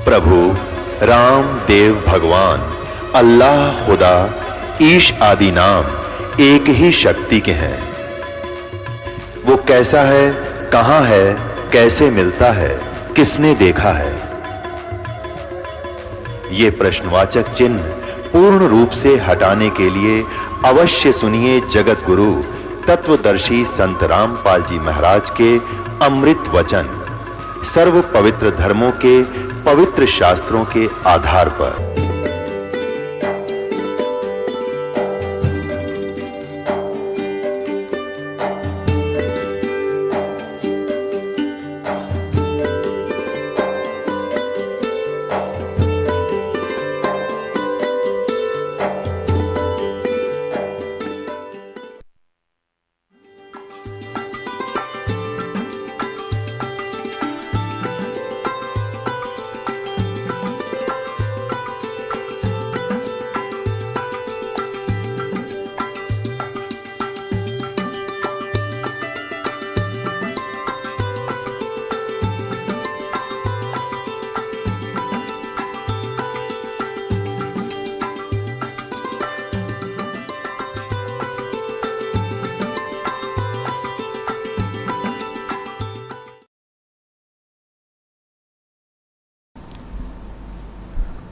प्रभु राम देव भगवान अल्लाह खुदा ईश आदि नाम एक ही शक्ति के हैं। वो कैसा है, कहां है, कैसे मिलता है, किसने देखा है? ये प्रश्नवाचक चिन्ह पूर्ण रूप से हटाने के लिए अवश्य सुनिए जगत गुरु तत्वदर्शी संत रामपाल जी महाराज के अमृत वचन, सर्व पवित्र धर्मों के पवित्र शास्त्रों के आधार पर।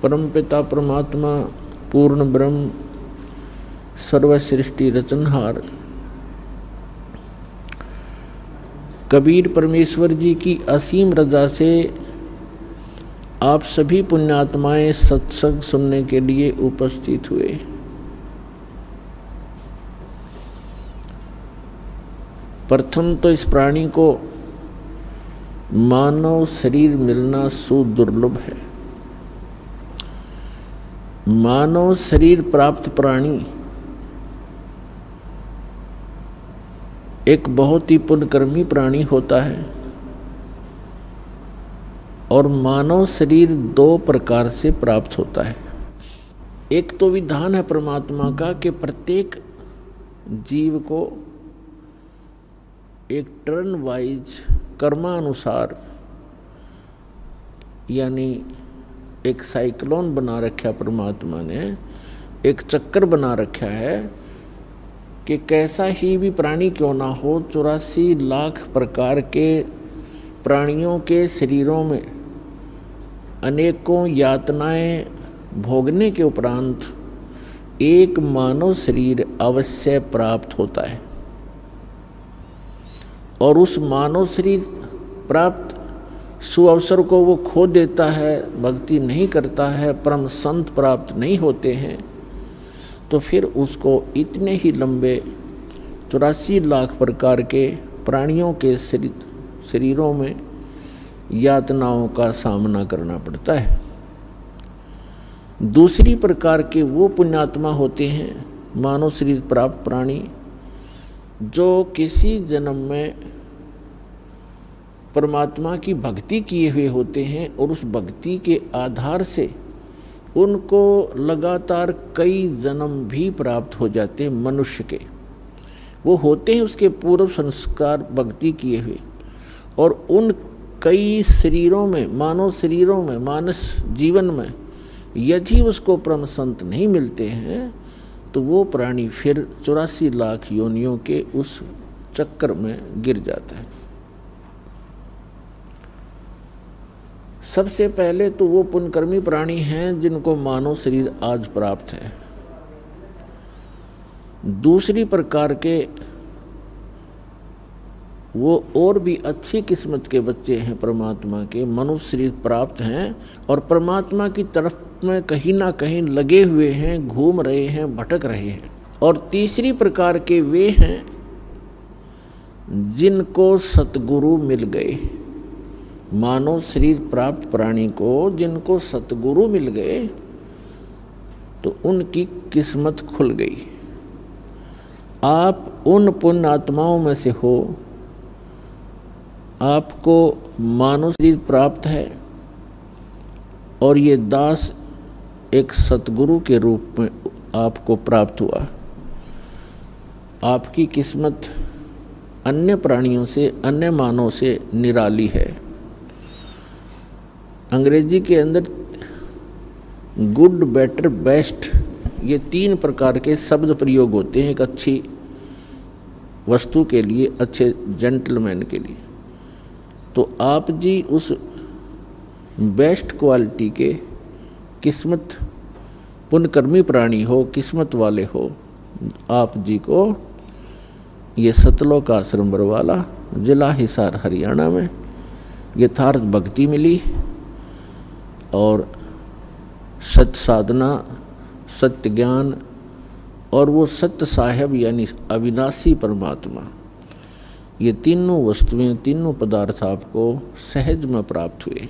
परमपिता परमात्मा पूर्ण ब्रह्म सर्व सृष्टि रचनहार कबीर परमेश्वर जी की असीम रजा से आप सभी पुण्यात्माएं सत्संग सुनने के लिए उपस्थित हुए। प्रथम तो इस प्राणी को मानव शरीर मिलना सुदुर्लभ है। मानव शरीर प्राप्त प्राणी एक बहुत ही पुण्यकर्मी प्राणी होता है और मानव शरीर दो प्रकार से प्राप्त होता है। एक तो विधान है परमात्मा का कि प्रत्येक जीव को एक टर्न वाइज कर्मानुसार, यानी एक साइक्लोन बना रखा परमात्मा ने, एक चक्कर बना रखा है कि कैसा ही भी प्राणी क्यों ना हो, 84 लाख प्रकार के प्राणियों के शरीरों में अनेकों यातनाएं भोगने के उपरांत एक मानव शरीर अवश्य प्राप्त होता है। और उस मानव शरीर प्राप्त सुअवसर को वो खो देता है, भक्ति नहीं करता है, परम संत प्राप्त नहीं होते हैं, तो फिर उसको इतने ही लंबे 84 लाख प्रकार के प्राणियों के शरीरों में यातनाओं का सामना करना पड़ता है। दूसरी प्रकार के वो पुण्यात्मा होते हैं मानव शरीर प्राप्त प्राणी जो किसी जन्म में परमात्मा की भक्ति किए हुए होते हैं और उस भक्ति के आधार से उनको लगातार कई जन्म भी प्राप्त हो जाते हैं। मनुष्य के वो होते हैं उसके पूर्व संस्कार भक्ति किए हुए, और उन कई शरीरों में, मानव शरीरों में, मानस जीवन में यदि उसको परम संत नहीं मिलते हैं तो वो प्राणी फिर 84 लाख योनियों के उस चक्कर में गिर जाता है। सबसे पहले तो वो पुण्यकर्मी प्राणी हैं जिनको मानव शरीर आज प्राप्त है। दूसरी प्रकार के वो और भी अच्छी किस्मत के बच्चे हैं परमात्मा के, मनुष्य शरीर प्राप्त हैं और परमात्मा की तरफ में कहीं ना कहीं लगे हुए हैं, घूम रहे हैं, भटक रहे हैं। और तीसरी प्रकार के वे हैं जिनको सतगुरु मिल गए। मानव शरीर प्राप्त प्राणी को जिनको सतगुरु मिल गए तो उनकी किस्मत खुल गई। आप उन पुण्य आत्माओं में से हो, आपको मानव शरीर प्राप्त है और ये दास एक सतगुरु के रूप में आपको प्राप्त हुआ। आपकी किस्मत अन्य प्राणियों से, अन्य मानव से निराली है। अंग्रेजी के अंदर गुड, बेटर, बेस्ट, ये 3 प्रकार के शब्द प्रयोग होते हैं एक अच्छी वस्तु के लिए, अच्छे जेंटलमैन के लिए। तो आप जी उस बेस्ट क्वालिटी के किस्मत पुण्यकर्मी प्राणी हो, किस्मत वाले हो। आप जी को ये सतलोक आश्रम बरवाला, जिला हिसार, हरियाणा में यथार्थ भक्ति मिली और सत्य साधना, सत्य ज्ञान और वो सत्य साहेब यानी अविनाशी परमात्मा, ये तीनों वस्तुएं, तीनों पदार्थ आपको सहज में प्राप्त हुए।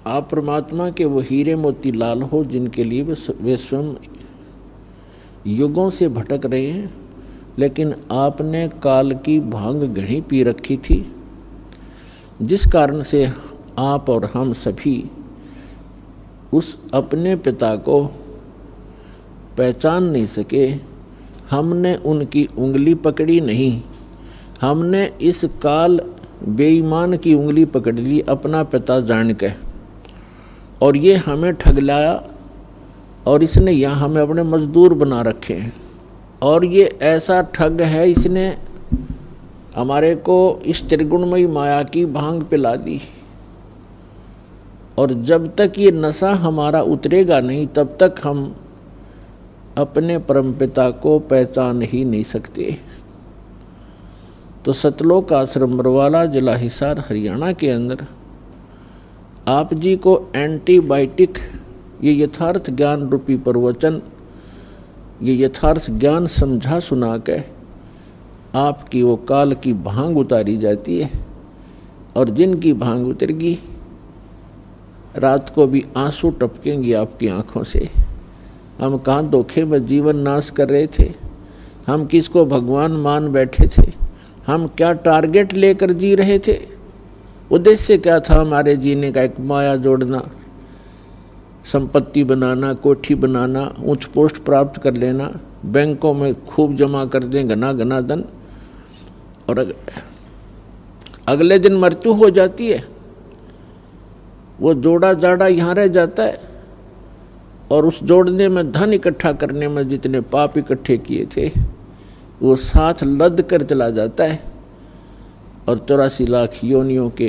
आप परमात्मा के वो हीरे मोती लाल हो जिनके लिए वे स्वयं युगों से भटक रहे हैं, लेकिन आपने काल की भांग घड़ी पी रखी थी, जिस कारण से आप और हम सभी उस अपने पिता को पहचान नहीं सके। हमने उनकी उंगली पकड़ी नहीं, हमने इस काल बेईमान की उंगली पकड़ ली अपना पिता जान के, और ये हमें ठगलाया और इसने यहाँ हमें अपने मजदूर बना रखे हैं। और ये ऐसा ठग है, इसने हमारे को इस त्रिगुणमयी माया की भांग पिला दी, और जब तक ये नशा हमारा उतरेगा नहीं तब तक हम अपने परमपिता को पहचान ही नहीं सकते। तो सतलोक आश्रम बरवाला, जिला हिसार, हरियाणा के अंदर आप जी को एंटीबायोटिक, ये यथार्थ ज्ञान रूपी प्रवचन, ये यथार्थ ज्ञान समझा सुना के आपकी वो काल की भांग उतारी जाती है। और जिनकी भांग उतरेगी रात को भी आंसू टपकेंगे आपकी आंखों से। हम कहाँ धोखे में जीवन नाश कर रहे थे, हम किसको भगवान मान बैठे थे, हम क्या टारगेट लेकर जी रहे थे, उद्देश्य क्या था हमारे जीने का? एक माया जोड़ना, संपत्ति बनाना, कोठी बनाना, उच्च पोस्ट प्राप्त कर लेना, बैंकों में खूब जमा कर दें घना घना धन, और अगले दिन मृत्यु हो जाती है। वो जोड़ा जाड़ा यहाँ रह जाता है, और उस जोड़ने में, धन इकट्ठा करने में जितने पाप इकट्ठे किए थे वो साथ लद कर चला जाता है, और 84 लाख योनियों के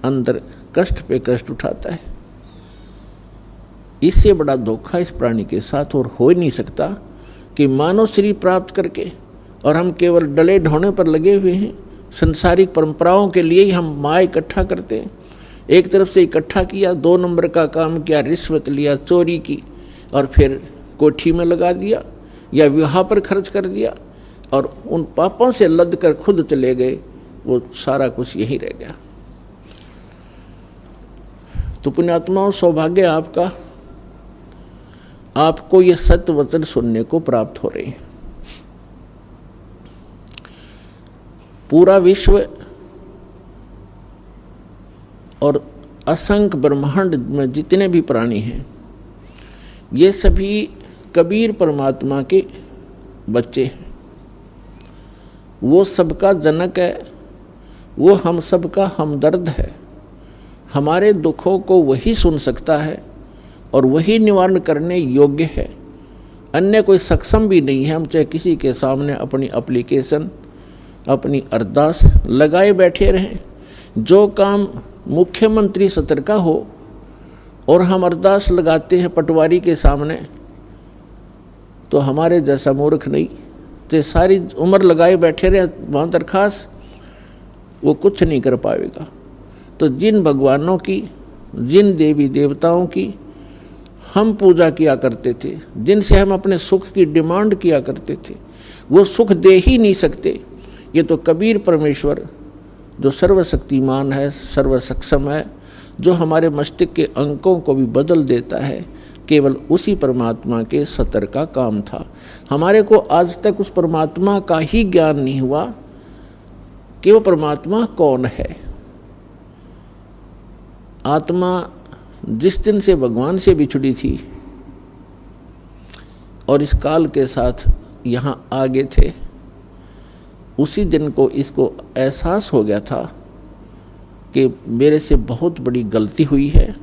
अंदर कष्ट पे कष्ट उठाता है। इससे बड़ा धोखा इस प्राणी के साथ और हो ही नहीं सकता कि मानव शरीर प्राप्त करके और हम केवल डले ढोने पर लगे हुए हैं। संसारिक परंपराओं के लिए ही हम माया इकट्ठा करते हैं। एक तरफ से इकट्ठा किया, 2 नंबर का काम किया, रिश्वत लिया, चोरी की, और फिर कोठी में लगा दिया या विवाह पर खर्च कर दिया, और उन पापों से लद कर खुद चले गए। वो सारा कुछ यही रह गया। तो पुण्यात्माओं, सौभाग्य आपका, आपको ये सत्य वचन सुनने को प्राप्त हो रहे हैं। पूरा विश्व और असंख्य ब्रह्मांड में जितने भी प्राणी हैं, ये सभी कबीर परमात्मा के बच्चे हैं। वो सबका जनक है, वो हम सबका हमदर्द है। हमारे दुखों को वही सुन सकता है और वही निवारण करने योग्य है। अन्य कोई सक्षम भी नहीं है। हम चाहे किसी के सामने अपनी एप्लीकेशन, अपनी अरदास लगाए बैठे रहें, जो काम मुख्यमंत्री सत्र का हो और हम अरदास लगाते हैं पटवारी के सामने, तो हमारे जैसा मूर्ख नहीं, तो सारी उम्र लगाए बैठे रहे वहाँ दरखास्त, वो कुछ नहीं कर पाएगा। तो जिन भगवानों की, जिन देवी देवताओं की हम पूजा किया करते थे, जिनसे हम अपने सुख की डिमांड किया करते थे, वो सुख दे ही नहीं सकते। ये तो कबीर परमेश्वर जो सर्वशक्तिमान है, सर्वसक्षम है, जो हमारे मस्तिष्क के अंकों को भी बदल देता है, केवल उसी परमात्मा के सतर का काम था। हमारे को आज तक उस परमात्मा का ही ज्ञान नहीं हुआ कि वो परमात्मा कौन है। आत्मा जिस दिन से भगवान से बिछड़ी थी और इस काल के साथ यहाँ आगे थे, उसी दिन को इसको एहसास हो गया था कि मेरे से बहुत बड़ी गलती हुई है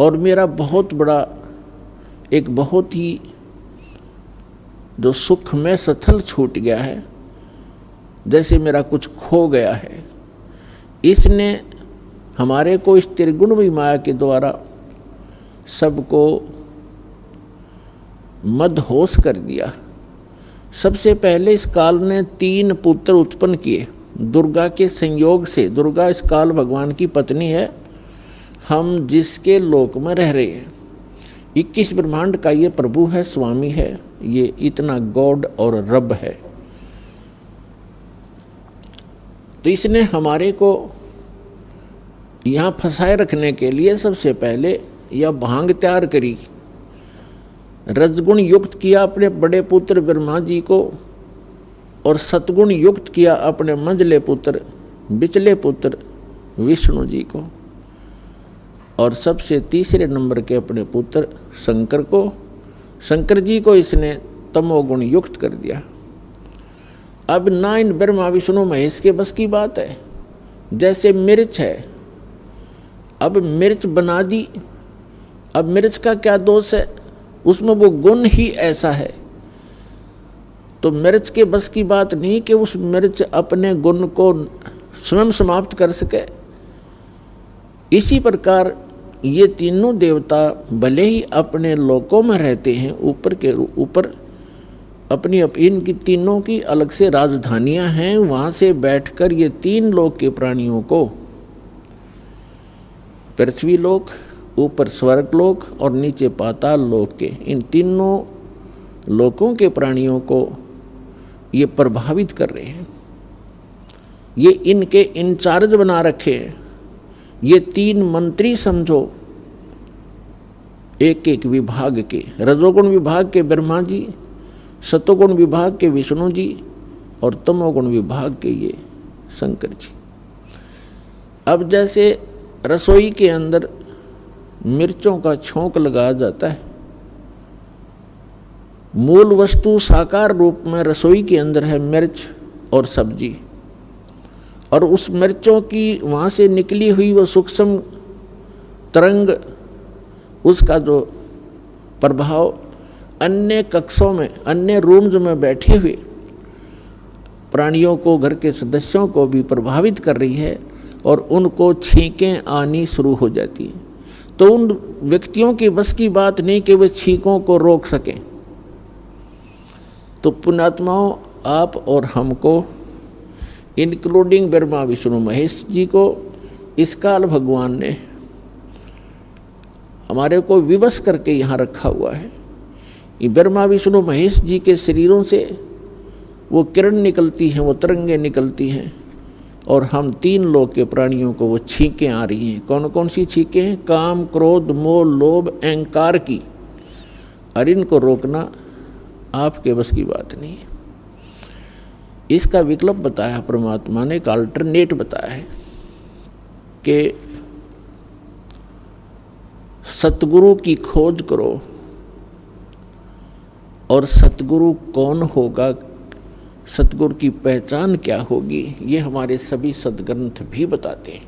और मेरा बहुत बड़ा एक बहुत ही जो सुख में स्थल छूट गया है, जैसे मेरा कुछ खो गया है। इसने हमारे को इस त्रिगुणमयी माया के द्वारा सबको मदहोश कर दिया। सबसे पहले इस काल ने 3 पुत्र उत्पन्न किए दुर्गा के संयोग से। दुर्गा इस काल भगवान की पत्नी है, हम जिसके लोक में रह रहे हैं। 21 ब्रह्मांड का ये प्रभु है, स्वामी है, ये इतना गॉड और रब है। तो इसने हमारे को यहाँ फंसाए रखने के लिए सबसे पहले यह भांग तैयार करी, रजगुण युक्त किया अपने बड़े पुत्र ब्रह्मा जी को और सतगुण युक्त किया अपने मंझले पुत्र बिचले पुत्र विष्णु जी को, और सबसे तीसरे नंबर के अपने पुत्र शंकर को, शंकर जी को इसने तमोगुण युक्त कर दिया। अब ना इन ब्रह्मा विष्णु महेश के बस की बात है। जैसे मिर्च है, अब मिर्च बना दी, अब मिर्च का क्या दोष है, उसमें वो गुण ही ऐसा है। तो मिर्च के बस की बात नहीं कि उस मिर्च अपने गुण को स्वयं समाप्त कर सके। इसी प्रकार ये तीनों देवता भले ही अपने लोकों में रहते हैं, ऊपर के ऊपर अपनी इनकी तीनों की अलग से राजधानियां हैं, वहां से बैठकर ये 3 लोक के प्राणियों को, पृथ्वी लोक, ऊपर स्वर्ग लोक और नीचे पाताल लोक के, इन तीनों लोकों के प्राणियों को ये प्रभावित कर रहे हैं। ये इनके इंचार्ज बना रखे हैं। ये 3 मंत्री समझो, एक एक विभाग के, रजोगुण विभाग के ब्रह्मा जी, सतोगुण विभाग के विष्णु जी और तमोगुण विभाग के ये शंकर जी। अब जैसे रसोई के अंदर मिर्चों का छोंक लगाया जाता है, मूल वस्तु साकार रूप में रसोई के अंदर है मिर्च और सब्जी, और उस मिर्चों की वहाँ से निकली हुई वो सूक्ष्म तरंग, उसका जो प्रभाव अन्य कक्षों में, अन्य रूम्स में बैठे हुए प्राणियों को, घर के सदस्यों को भी प्रभावित कर रही है और उनको छींकें आनी शुरू हो जाती हैं। तो उन व्यक्तियों की बस की बात नहीं कि वे छींकों को रोक सकें। तो पुण्यात्माओं, आप और हमको, इंक्लूडिंग ब्रह्मा विष्णु महेश जी को, इस काल भगवान ने हमारे को विवश करके यहाँ रखा हुआ है। ये ब्रह्मा विष्णु महेश जी के शरीरों से वो किरण निकलती हैं, वो तरंगें निकलती हैं, और हम 3 लोक के प्राणियों को वो छींकें आ रही हैं। कौन कौन सी छींकें हैं? काम, क्रोध, मोह, लोभ, अहंकार की। और इनको रोकना आपके बस की बात नहीं है। इसका विकल्प बताया परमात्मा ने, एक अल्टरनेट बताया है कि सतगुरु की खोज करो। और सतगुरु कौन होगा, सतगुरु की पहचान क्या होगी, ये हमारे सभी सदग्रंथ भी बताते हैं।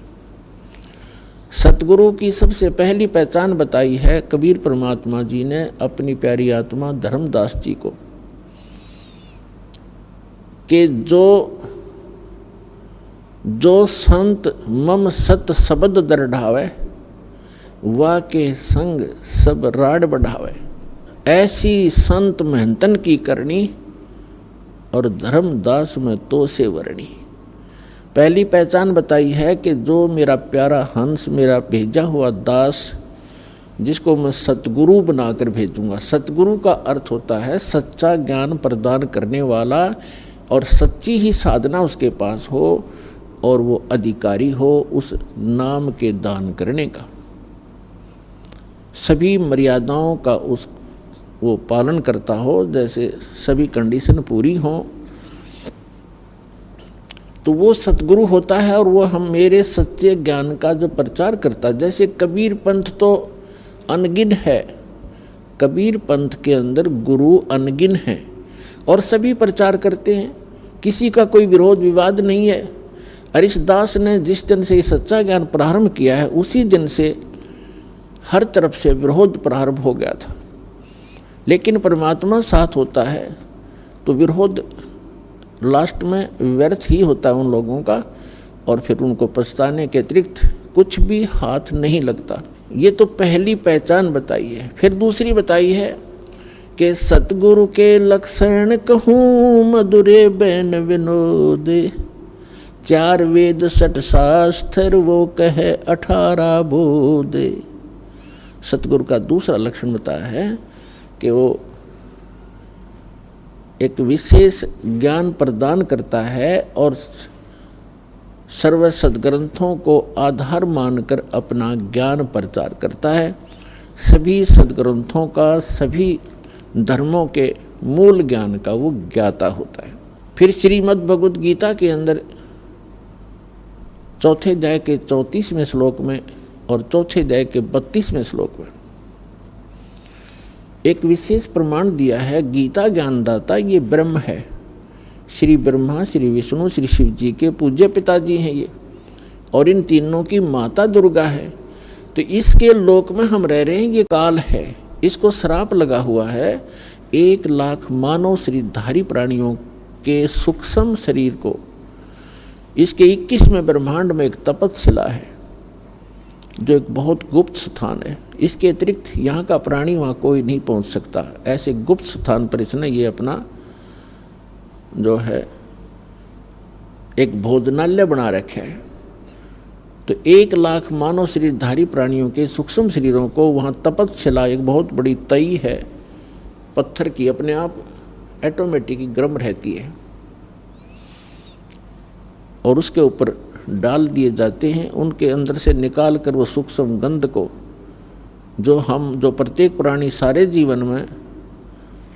सतगुरु की सबसे पहली पहचान बताई है कबीर परमात्मा जी ने अपनी प्यारी आत्मा धर्मदास जी को, कि जो संत मम सत शब्द दरढ़ावे, वा के संग सब राड बढ़ावे। ऐसी संत महंतन की करनी और धर्मदास में तो से वर्णी। पहली पहचान बताई है कि जो मेरा प्यारा हंस, मेरा भेजा हुआ दास, जिसको मैं सतगुरु बनाकर भेजूंगा। सतगुरु का अर्थ होता है सच्चा ज्ञान प्रदान करने वाला, और सच्ची ही साधना उसके पास हो और वो अधिकारी हो उस नाम के दान करने का, सभी मर्यादाओं का वो पालन करता हो, जैसे सभी कंडीशन पूरी हो, तो वो सतगुरु होता है। और वो हम मेरे सच्चे ज्ञान का जो प्रचार करता है, जैसे कबीर पंथ तो अनगिन है, कबीर पंथ के अंदर गुरु अनगिन है और सभी प्रचार करते हैं, किसी का कोई विरोध विवाद नहीं है। हरिदास ने जिस दिन से ये सच्चा ज्ञान प्रारंभ किया है उसी दिन से हर तरफ से विरोध प्रारंभ हो गया था। लेकिन परमात्मा साथ होता है तो विरोध लास्ट में व्यर्थ ही होता है उन लोगों का, और फिर उनको पछताने के अतिरिक्त कुछ भी हाथ नहीं लगता। ये तो पहली पहचान बताई है। फिर दूसरी बताई है कि सतगुरु के लक्षण कहूँ मधुरे बैन विनोद, 4 वेद 6 शास्त्र वो कहे 18 बोध। सतगुरु का दूसरा लक्षण बताया है कि वो एक विशेष ज्ञान प्रदान करता है और सर्व सद्ग्रंथों को आधार मानकर अपना ज्ञान प्रचार करता है। सभी सद्ग्रंथों का, सभी धर्मों के मूल ज्ञान का वो ज्ञाता होता है। फिर श्रीमद् भगवद गीता के अंदर चौथे अध्याय के 34वें श्लोक में और चौथे अध्याय के 32वें श्लोक में एक विशेष प्रमाण दिया है। गीता ज्ञानदाता ये ब्रह्म है। श्री ब्रह्मा, श्री विष्णु, श्री शिव जी के पूज्य पिताजी हैं ये, और इन तीनों की माता दुर्गा है। तो इसके लोक में हम रह रहे हैं, ये काल है। इसको श्राप लगा हुआ है 1 लाख मानव शरीरधारी प्राणियों के सूक्ष्म शरीर को। इसके 21वें ब्रह्मांड में एक तपस्शिला है जो एक बहुत गुप्त स्थान है। इसके अतिरिक्त यहाँ का प्राणी वहाँ कोई नहीं पहुँच सकता। ऐसे गुप्त स्थान पर इसने ये अपना जो है एक भोजनालय बना रखा है। तो 1 लाख मानव शरीरधारी प्राणियों के सूक्ष्म शरीरों को वहाँ तपस्शिला, एक बहुत बड़ी तई है पत्थर की, अपने आप ऑटोमेटिक गर्म रहती है, और उसके ऊपर डाल दिए जाते हैं। उनके अंदर से निकाल कर वो सूक्ष्म गंध को जो प्रत्येक प्राणी सारे जीवन में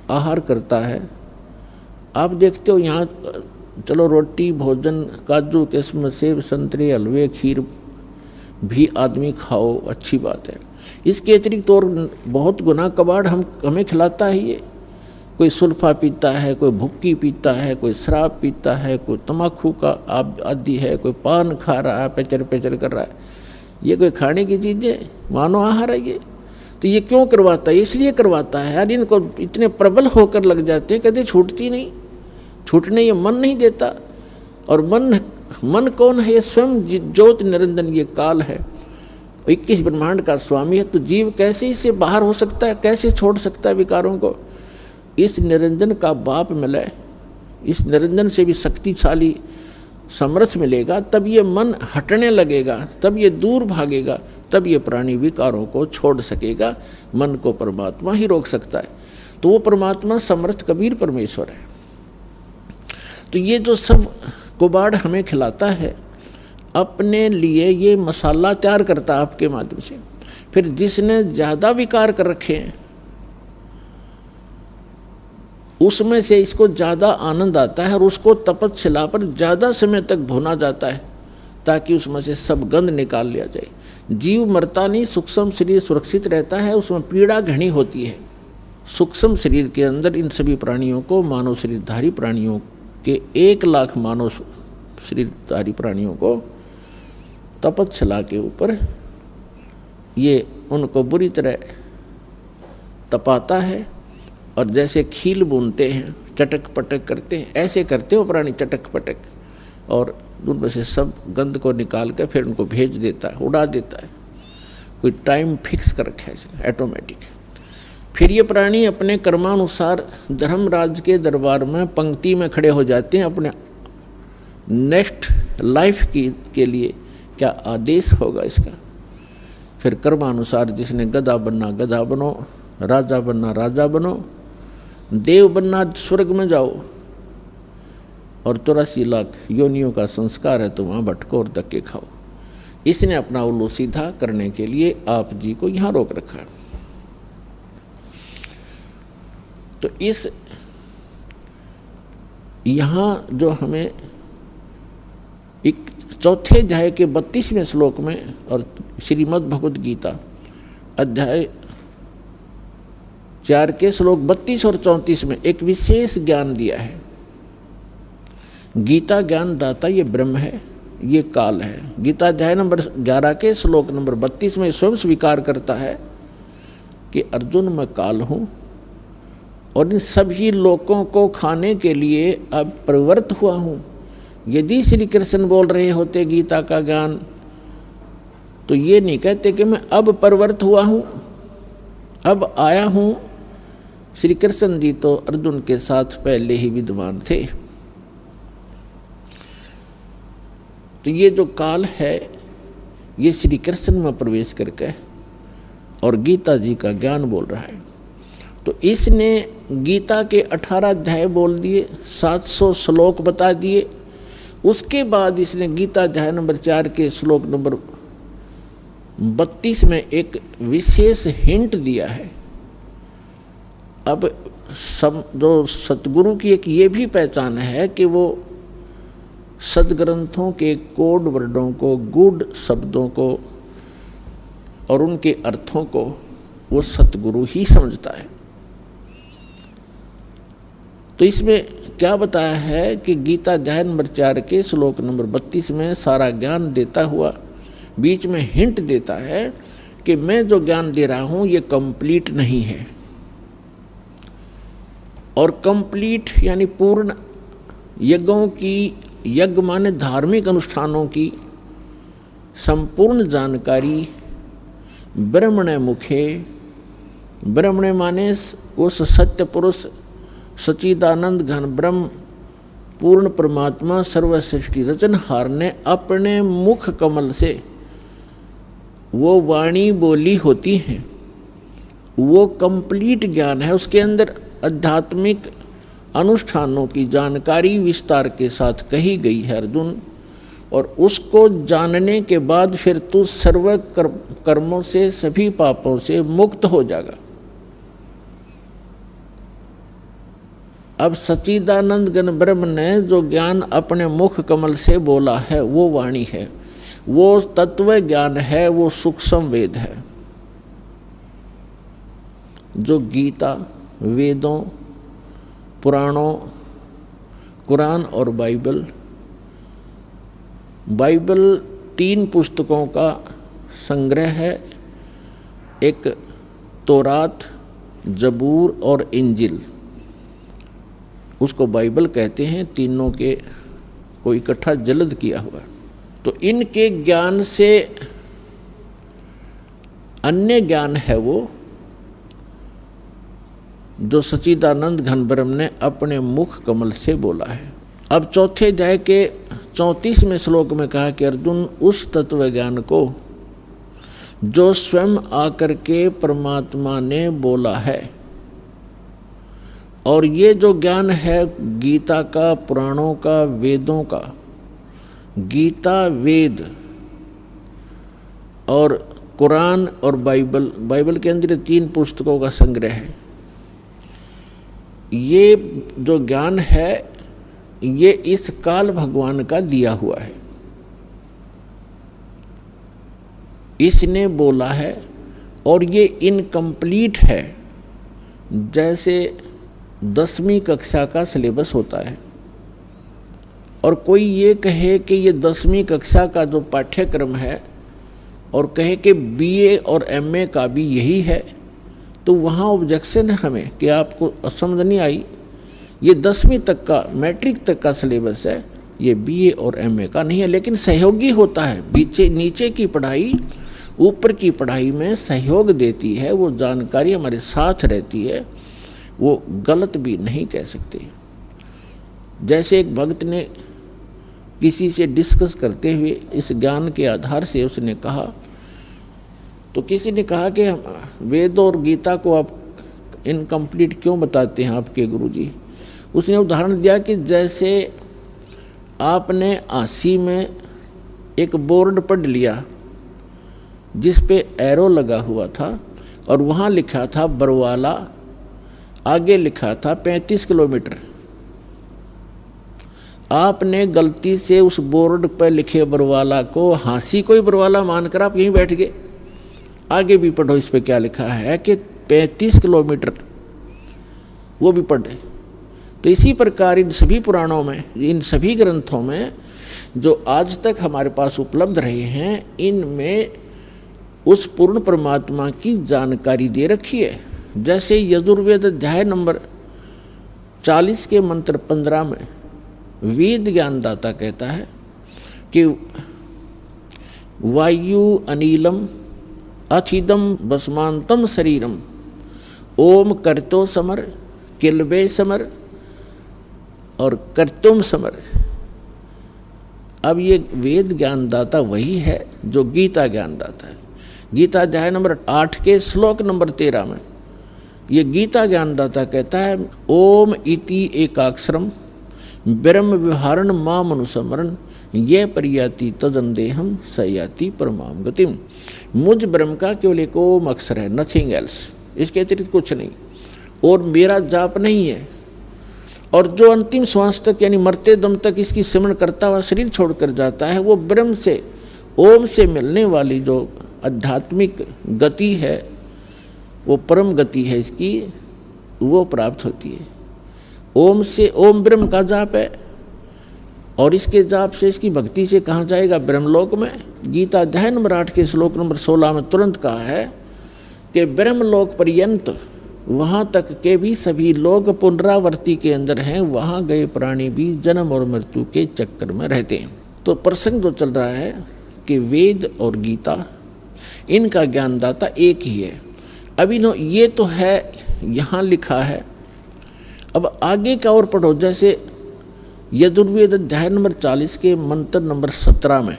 आहार करता है। आप देखते हो यहाँ चलो रोटी, भोजन, काजू, किस्म, सेब, संतरे, हलवे, खीर भी आदमी खाओ, अच्छी बात है। इसके अतिरिक्त और बहुत गुना कबाड़ हमें खिलाता है ये। कोई सुल्फा पीता है, कोई भुक्की पीता है, कोई शराब पीता है, कोई तम्बाकू का आदि है, कोई पान खा रहा है, पेचर पेचर कर रहा है। ये कोई खाने की चीज़ें, मानो आहार है ये। तो ये क्यों करवाता है? इसलिए करवाता है यार, इनको इतने प्रबल होकर लग जाते हैं, कभी छूटती नहीं, छूटने ये मन नहीं देता। और मन कौन है? ये स्वयं ज्योति निरंजन, ये काल है, 21 ब्रह्मांड का स्वामी है। तो जीव कैसे इससे बाहर हो सकता है? कैसे छोड़ सकता है विकारों को? इस निरंजन का बाप मिले, इस निरंजन से भी शक्तिशाली समरस मिलेगा, तब ये मन हटने लगेगा, तब ये दूर भागेगा, तब ये प्राणी विकारों को छोड़ सकेगा। मन को परमात्मा ही रोक सकता है। तो वो परमात्मा समर्थ कबीर परमेश्वर है। तो ये जो सब कुबाड़ हमें खिलाता है, अपने लिए ये मसाला तैयार करता है आपके माध्यम से। फिर जिसने ज़्यादा विकार कर रखे हैं उसमें से इसको ज़्यादा आनंद आता है और उसको तपस्शिला पर ज़्यादा समय तक भुना जाता है ताकि उसमें से सब गंध निकाल लिया जाए। जीव मरता नहीं, सूक्ष्म शरीर सुरक्षित रहता है, उसमें पीड़ा घनी होती है। सूक्ष्म शरीर के अंदर इन सभी प्राणियों को, मानव शरीरधारी प्राणियों के 1 लाख मानव शरीरधारी प्राणियों को तपस्शिला के ऊपर ये उनको बुरी तरह तपाता है। और जैसे खील बुनते हैं, चटक पटक करते हैं, ऐसे करते हो प्राणी चटक पटक, और उनमें से सब गंध को निकाल कर फिर उनको भेज देता है, उड़ा देता है। कोई टाइम फिक्स कर रखा है ऑटोमेटिक। फिर ये प्राणी अपने कर्मानुसार धर्मराज के दरबार में पंक्ति में खड़े हो जाते हैं अपने नेक्स्ट लाइफ के लिए क्या आदेश होगा इसका। फिर कर्मानुसार जिसने गधा बनना गधा बनो, राजा बनना राजा बनो, देव बनना स्वर्ग में जाओ, और 84 लाख योनियों का संस्कार है तो वहाँ भटको और धक्के खाओ। इसने अपना उल्लू सीधा करने के लिए आप जी को यहाँ रोक रखा है। तो इस यहाँ जो हमें एक चौथे अध्याय के 32वें श्लोक में और श्रीमद् भगवद गीता अध्याय 4 के श्लोक 32 और 34 में एक विशेष ज्ञान दिया है। गीता ज्ञान दाता ये ब्रह्म है, ये काल है। गीता अध्याय नंबर 11 के श्लोक नंबर 32 में स्वयं स्वीकार करता है कि अर्जुन मैं काल हूँ और इन सभी लोगों को खाने के लिए अब प्रवृत्त हुआ हूँ। यदि श्री कृष्ण बोल रहे होते गीता का ज्ञान तो ये नहीं कहते कि मैं अब प्रवृत्त हुआ हूँ, अब आया हूँ। श्री कृष्ण जी तो अर्जुन के साथ पहले ही विद्वान थे। तो ये जो काल है ये श्री कृष्ण में प्रवेश करके और गीता जी का ज्ञान बोल रहा है। तो इसने गीता के 18 अध्याय बोल दिए, 700 श्लोक बता दिए। उसके बाद इसने गीता अध्याय नंबर 4 के श्लोक नंबर 32 में एक विशेष हिंट दिया है। अब जो सतगुरु की एक ये भी पहचान है कि वो सदग्रंथों के कोड वर्डों को, गूढ़ शब्दों को और उनके अर्थों को वो सतगुरु ही समझता है। तो इसमें क्या बताया है कि गीता अध्याय नंबर 4 के श्लोक नंबर 32 में सारा ज्ञान देता हुआ बीच में हिंट देता है कि मैं जो ज्ञान दे रहा हूं ये कंप्लीट नहीं है। और कंप्लीट यानी पूर्ण यज्ञों की, यज्ञ माने धार्मिक अनुष्ठानों की संपूर्ण जानकारी ब्रह्मणे मुखे, ब्रह्मणे माने उस सत्य पुरुष सच्चिदानंद घन ब्रह्म पूर्ण परमात्मा सर्व सृष्टि रचनहार ने अपने मुख कमल से वो वाणी बोली होती है। वो कंप्लीट ज्ञान है। उसके अंदर आध्यात्मिक अनुष्ठानों की जानकारी विस्तार के साथ कही गई है अर्जुन। और उसको जानने के बाद फिर तू सर्व कर्मों से, सभी पापों से मुक्त हो जाएगा। अब सच्चिदानंद घन ब्रह्म ने जो ज्ञान अपने मुख कमल से बोला है वो वाणी है, वो तत्व ज्ञान है, वो सूक्ष्म वेद है। जो गीता, वेदों, पुराणों, कुरान और बाइबल 3 पुस्तकों का संग्रह है। एक तौरात, जबूर और इंजिल, उसको बाइबल कहते हैं। तीनों के को इकट्ठा जल्द किया हुआ। तो इनके ज्ञान से अन्य ज्ञान है वो जो सच्चिदानंद घन ब्रह्म ने अपने मुख कमल से बोला है। अब चौथे अध्याय के 34वें श्लोक में कहा कि अर्जुन उस तत्व ज्ञान को जो स्वयं आकर के परमात्मा ने बोला है, और ये जो ज्ञान है गीता का, पुराणों का, वेदों का, गीता, वेद और कुरान और बाइबल के अंदर 3 पुस्तकों का संग्रह है। ये जो ज्ञान है ये इस काल भगवान का दिया हुआ है। इसने बोला है और ये इनकम्प्लीट है। जैसे 10वीं कक्षा का सिलेबस होता है और कोई ये कहे कि ये 10वीं कक्षा का जो पाठ्यक्रम है और कहे कि बीए और एमए का भी यही है, तो वहाँ ऑब्जेक्शन है हमें कि आपको समझ नहीं आई। ये 10वीं तक का, मैट्रिक तक का सिलेबस है, ये बीए और एमए का नहीं है। लेकिन सहयोगी होता है, नीचे की पढ़ाई ऊपर की पढ़ाई में सहयोग देती है, वो जानकारी हमारे साथ रहती है, वो गलत भी नहीं कह सकते। जैसे एक भक्त ने किसी से डिस्कस करते हुए इस ज्ञान के आधार से उसने कहा, तो किसी ने कहा कि वेद और गीता को आप इनकम्प्लीट क्यों बताते हैं आपके गुरुजी। उसने उदाहरण दिया कि जैसे आपने 80 में एक बोर्ड पढ़ लिया जिस पे एरो लगा हुआ था और वहाँ लिखा था बरवाला, आगे लिखा था 35 किलोमीटर। आपने गलती से उस बोर्ड पर लिखे बरवाला को हाँसी कोई बरवाला मानकर आप यहीं बैठ गए। आगे भी पढ़ो इस पे क्या लिखा है कि 35 किलोमीटर, वो भी पढ़े। तो इसी प्रकार इन सभी पुराणों में, इन सभी ग्रंथों में जो आज तक हमारे पास उपलब्ध रहे हैं, इनमें उस पूर्ण परमात्मा की जानकारी दे रखी है। जैसे यजुर्वेद अध्याय नंबर 40 के मंत्र 15 में वेद ज्ञानदाता कहता है कि वायु अनिलम अथिदम भस्मांतम शरीरम ओम कर्तो समर किलबे समर और कर्तुम समर। अब ये वेद ज्ञानदाता वही है जो गीता ज्ञानदाता है। गीता अध्याय नंबर 8 के श्लोक नंबर 13 में ये गीता ज्ञानदाता कहता है ओम इति एकाक्षरम ब्रह्म विहारण माम अनुस्मरण ये परियाति तदंदेहम सयाति परमाम गतिम। मुझ ब्रह्म का केवल एक ओम अक्षर है, नथिंग एल्स, इसके अतिरिक्त कुछ नहीं, और मेरा जाप नहीं है। और जो अंतिम श्वास तक यानी मरते दम तक इसकी सिमरण करता हुआ शरीर छोड़कर जाता है, वो ब्रह्म से ओम से मिलने वाली जो आध्यात्मिक गति है, वो परम गति है इसकी, वो प्राप्त होती है। ओम से ओम ब्रह्म का जाप है, और इसके जाप से इसकी भक्ति से कहाँ जाएगा? ब्रह्मलोक में। गीता अध्याय नंबर 8 के श्लोक नंबर 16 में तुरंत कहा है कि ब्रह्मलोक पर्यंत वहाँ तक के भी सभी लोग पुनरावर्ती के अंदर हैं, वहाँ गए प्राणी भी जन्म और मृत्यु के चक्कर में रहते हैं। तो प्रसंग जो चल रहा है कि वेद और गीता, इनका ज्ञानदाता एक ही है। अभी नो ये तो है यहाँ लिखा है, अब आगे का और पढ़ो। जैसे यजुर्वेद अध्याय नंबर 40 के मंत्र नंबर 17 में,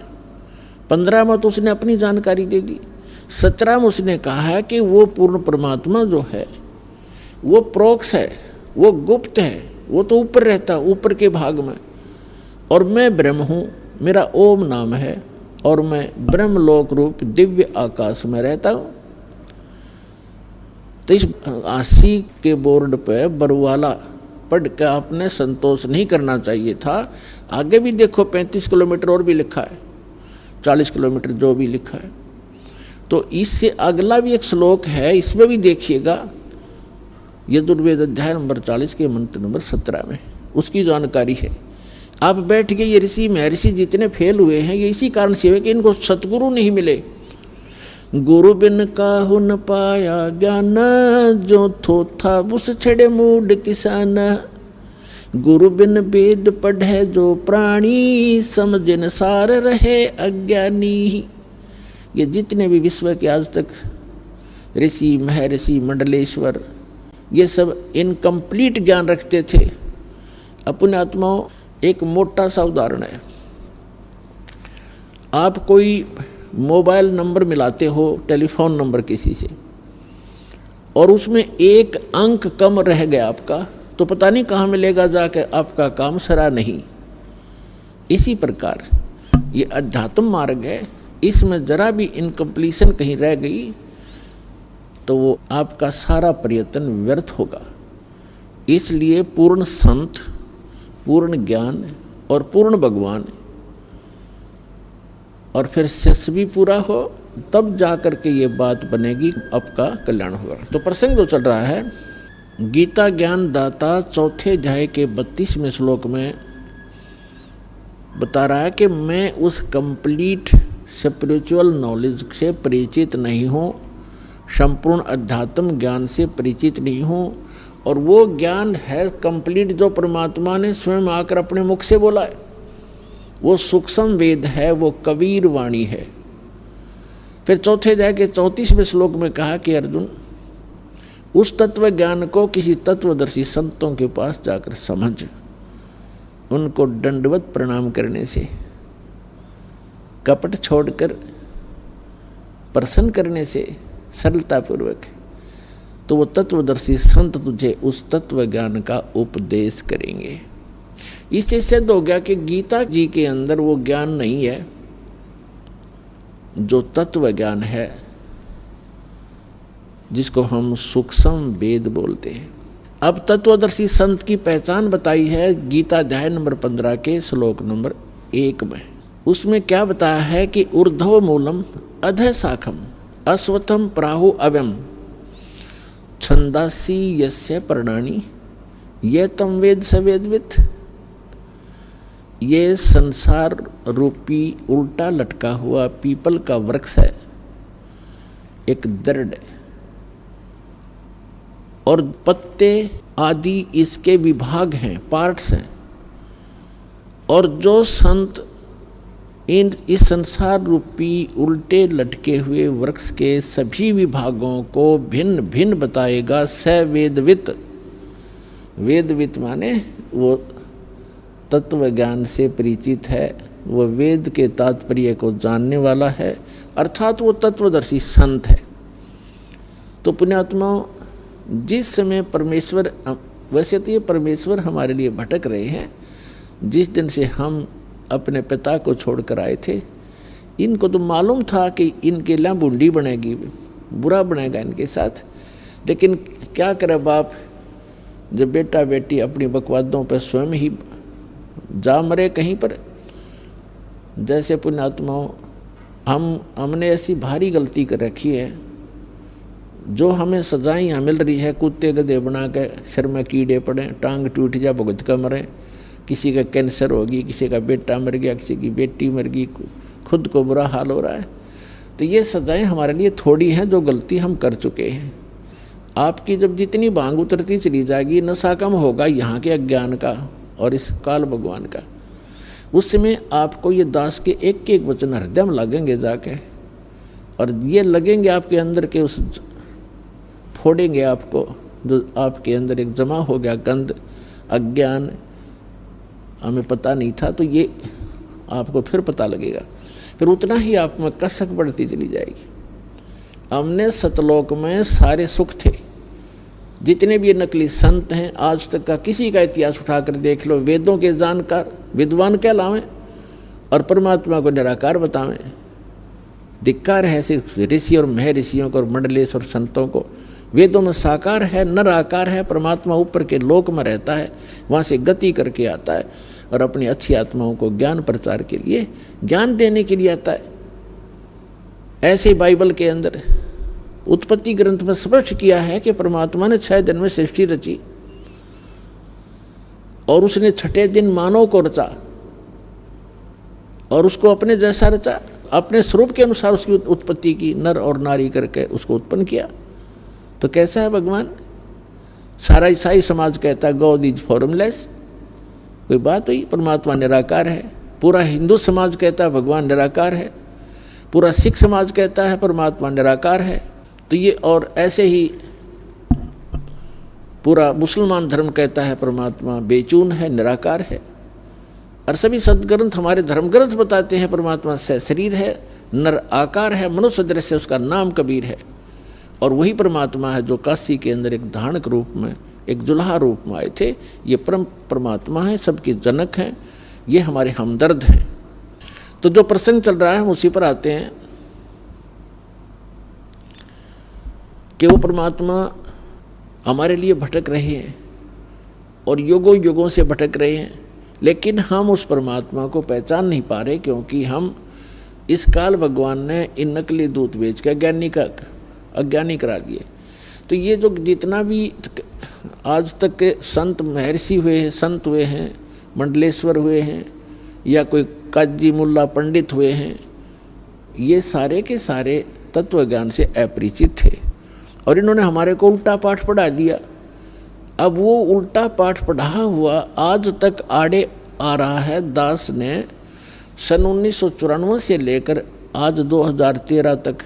15 में तो उसने अपनी जानकारी दे दी, 17 में उसने कहा है कि वो पूर्ण परमात्मा जो है वो प्रोक्ष है, वो गुप्त है, वो तो ऊपर रहता, ऊपर के भाग में, और मैं ब्रह्म हूँ, मेरा ओम नाम है, और मैं ब्रह्मलोक रूप दिव्य आकाश में रहता हूँ। तो इस 80 के बोर्ड पे बरुवाला पढ़ के आपने संतोष नहीं करना चाहिए था। आगे भी देखो 35 किलोमीटर और भी लिखा है, 40 किलोमीटर जो भी लिखा है। तो इससे अगला भी एक श्लोक है, इसमें भी देखिएगा, यजुर्वेद अध्याय नंबर 40 के मंत्र नंबर 17 में उसकी जानकारी है। आप बैठ गए, ये ऋषि महर्षि जितने फेल हुए हैं ये इसी कारण से है कि इनको सतगुरु नहीं मिले। गुरु बिन काहु न पाया ज्ञान, जो थोथा उस छड़े मूड किसान। गुरु बिन वेद पढ़े जो प्राणी, समझन सार रहे अज्ञानी। ये जितने भी विश्व के आज तक ऋषि महर्षि मंडलेश्वर, ये सब इनकम्प्लीट ज्ञान रखते थे। अपने आत्माओं, एक मोटा सा उदाहरण है, आप कोई मोबाइल नंबर मिलाते हो टेलीफोन नंबर किसी से, और उसमें एक अंक कम रह गया आपका, तो पता नहीं कहाँ मिलेगा जाकर, आपका काम सरा नहीं। इसी प्रकार ये अध्यात्म मार्ग है, इसमें जरा भी इनकम्प्लीशन कहीं रह गई तो वो आपका सारा प्रयत्न व्यर्थ होगा। इसलिए पूर्ण संत, पूर्ण ज्ञान और पूर्ण भगवान, और फिर शिष्य भी पूरा हो, तब जाकर के ये बात बनेगी, आपका कल्याण होगा। तो प्रसंग जो चल रहा है, गीता ज्ञान दाता चौथे अध्याय के 32वें श्लोक में बता रहा है कि मैं उस कंप्लीट स्पिरिचुअल नॉलेज से परिचित नहीं हूँ, संपूर्ण अध्यात्म ज्ञान से परिचित नहीं हूँ, और वो ज्ञान है कंप्लीट जो परमात्मा ने स्वयं आकर अपने मुख से बोला है। वो सूक्ष्म वेद है, वो कबीर वाणी है। फिर चौथे अध्याय के 34वें श्लोक में कहा कि अर्जुन, उस तत्व ज्ञान को किसी तत्वदर्शी संतों के पास जाकर समझ, उनको दंडवत प्रणाम करने से, कपट छोड़कर प्रसन्न करने से, सरलतापूर्वक, तो वो तत्वदर्शी संत तुझे उस तत्व ज्ञान का उपदेश करेंगे। इससे सिद्ध हो गया कि गीता जी के अंदर वो ज्ञान नहीं है जो तत्व ज्ञान है, जिसको हम सूक्ष्म वेद बोलते हैं। अब तत्वदर्शी संत की पहचान बताई है गीता अध्याय नंबर 15 के श्लोक नंबर 1 में। उसमें क्या बताया है कि ऊर्ध्व मूलम अधः शाखम अश्वत्थम प्राहु अव्यम छंदासी यस्य पर्णानि ये तम वेद सवेदवित। ये संसार रूपी उल्टा लटका हुआ पीपल का वृक्ष है, एक दृढ़ है, और पत्ते आदि इसके विभाग हैं, पार्ट्स हैं। और जो संत इस संसार रूपी उल्टे लटके हुए वृक्ष के सभी विभागों को भिन्न भिन्न बताएगा, स वेदवित। वेदवित माने वो तत्व ज्ञान से परिचित है, वो वेद के तात्पर्य को जानने वाला है, अर्थात वो तत्वदर्शी संत है। तो पुण्यात्मा, जिस समय परमेश्वर, वैसे तो ये परमेश्वर हमारे लिए भटक रहे हैं, जिस दिन से हम अपने पिता को छोड़कर आए थे, इनको तो मालूम था कि इनके लिए बूंदी बनेगी, बुरा बनेगा इनके साथ, लेकिन क्या करे बाप, जब बेटा बेटी अपनी बकवादों पर स्वयं ही जा मरे कहीं पर। जैसे पुण्यात्माओं, हमने ऐसी भारी गलती कर रखी है, जो हमें सजाएं यहाँ मिल रही है, कुत्ते गधे बना के सिर में कीड़े पड़े, टांग टूट जा, भुगत का मरे, किसी का कैंसर होगी, किसी का बेटा मर गया, किसी की बेटी मर गई, खुद को बुरा हाल हो रहा है। तो ये सजाएं हमारे लिए थोड़ी हैं, जो गलती हम कर चुके हैं। आपकी जब जितनी भांग उतरती चली जाएगी, नशा कम होगा यहाँ के अज्ञान का और इस काल भगवान का, उस समय आपको ये दास के एक एक वचन हृदय में लगेंगे जाके, और ये लगेंगे आपके अंदर के, उस फोड़ेंगे आपको, जो आपके अंदर एक जमा हो गया गंध, अज्ञान, हमें पता नहीं था, तो ये आपको फिर पता लगेगा। फिर उतना ही आप में कसक बढ़ती चली जाएगी। हमने सतलोक में सारे सुख थे। जितने भी ये नकली संत हैं, आज तक का किसी का इतिहास उठाकर देख लो, वेदों के जानकार विद्वान कहलावें और परमात्मा को निराकार बतावें। धिक्कार है सिर्फ ऋषि और महर्षियों को और मंडलेश और संतों को। वेदों में साकार है, नर आकार है, परमात्मा ऊपर के लोक में रहता है, वहाँ से गति करके आता है और अपनी अच्छी आत्माओं को ज्ञान प्रचार के लिए, ज्ञान देने के लिए आता है। ऐसे बाइबल के अंदर उत्पत्ति ग्रंथ में स्पष्ट किया है कि परमात्मा ने 6 दिन में सृष्टि रची और उसने 6ठे दिन मानव को रचा और उसको अपने जैसा रचा, अपने स्वरूप के अनुसार उसकी उत्पत्ति की, नर और नारी करके उसको उत्पन्न किया। तो कैसा है भगवान? सारा ईसाई समाज कहता है गॉड इज फॉर्मलेस, कोई बात हुई? परमात्मा निराकार है। पूरा हिंदू समाज कहता है भगवान निराकार है। पूरा सिख समाज कहता है परमात्मा निराकार है। तो ये, और ऐसे ही पूरा मुसलमान धर्म कहता है परमात्मा बेचून है, निराकार है। और सभी सदग्रंथ, हमारे धर्म ग्रंथ बताते हैं परमात्मा से शरीर है, नर आकार है, मनुष्य दृश्य, उसका नाम कबीर है। और वही परमात्मा है जो काशी के अंदर एक धानक रूप में, एक जुल्हा रूप में आए थे। ये परमात्मा है, सबके जनक हैं, ये हमारे हमदर्द हैं। तो जो प्रसंग चल रहा है हम उसी पर आते हैं कि वो परमात्मा हमारे लिए भटक रहे हैं और युगों युगों से भटक रहे हैं, लेकिन हम उस परमात्मा को पहचान नहीं पा रहे, क्योंकि हम इस काल भगवान ने इन नकली दूत बेच के अज्ञानी करा दिए। तो ये जो जितना भी आज तक के संत महर्षि हुए हैं, संत हुए हैं, मंडलेश्वर हुए हैं, या कोई काजी मुल्ला पंडित हुए हैं, ये सारे के सारे तत्व ज्ञान से अपरिचित थे और इन्होंने हमारे को उल्टा पाठ पढ़ा दिया। अब वो उल्टा पाठ पढ़ा हुआ आज तक आड़े आ रहा है। दास ने सन 1994 से लेकर आज 2013 तक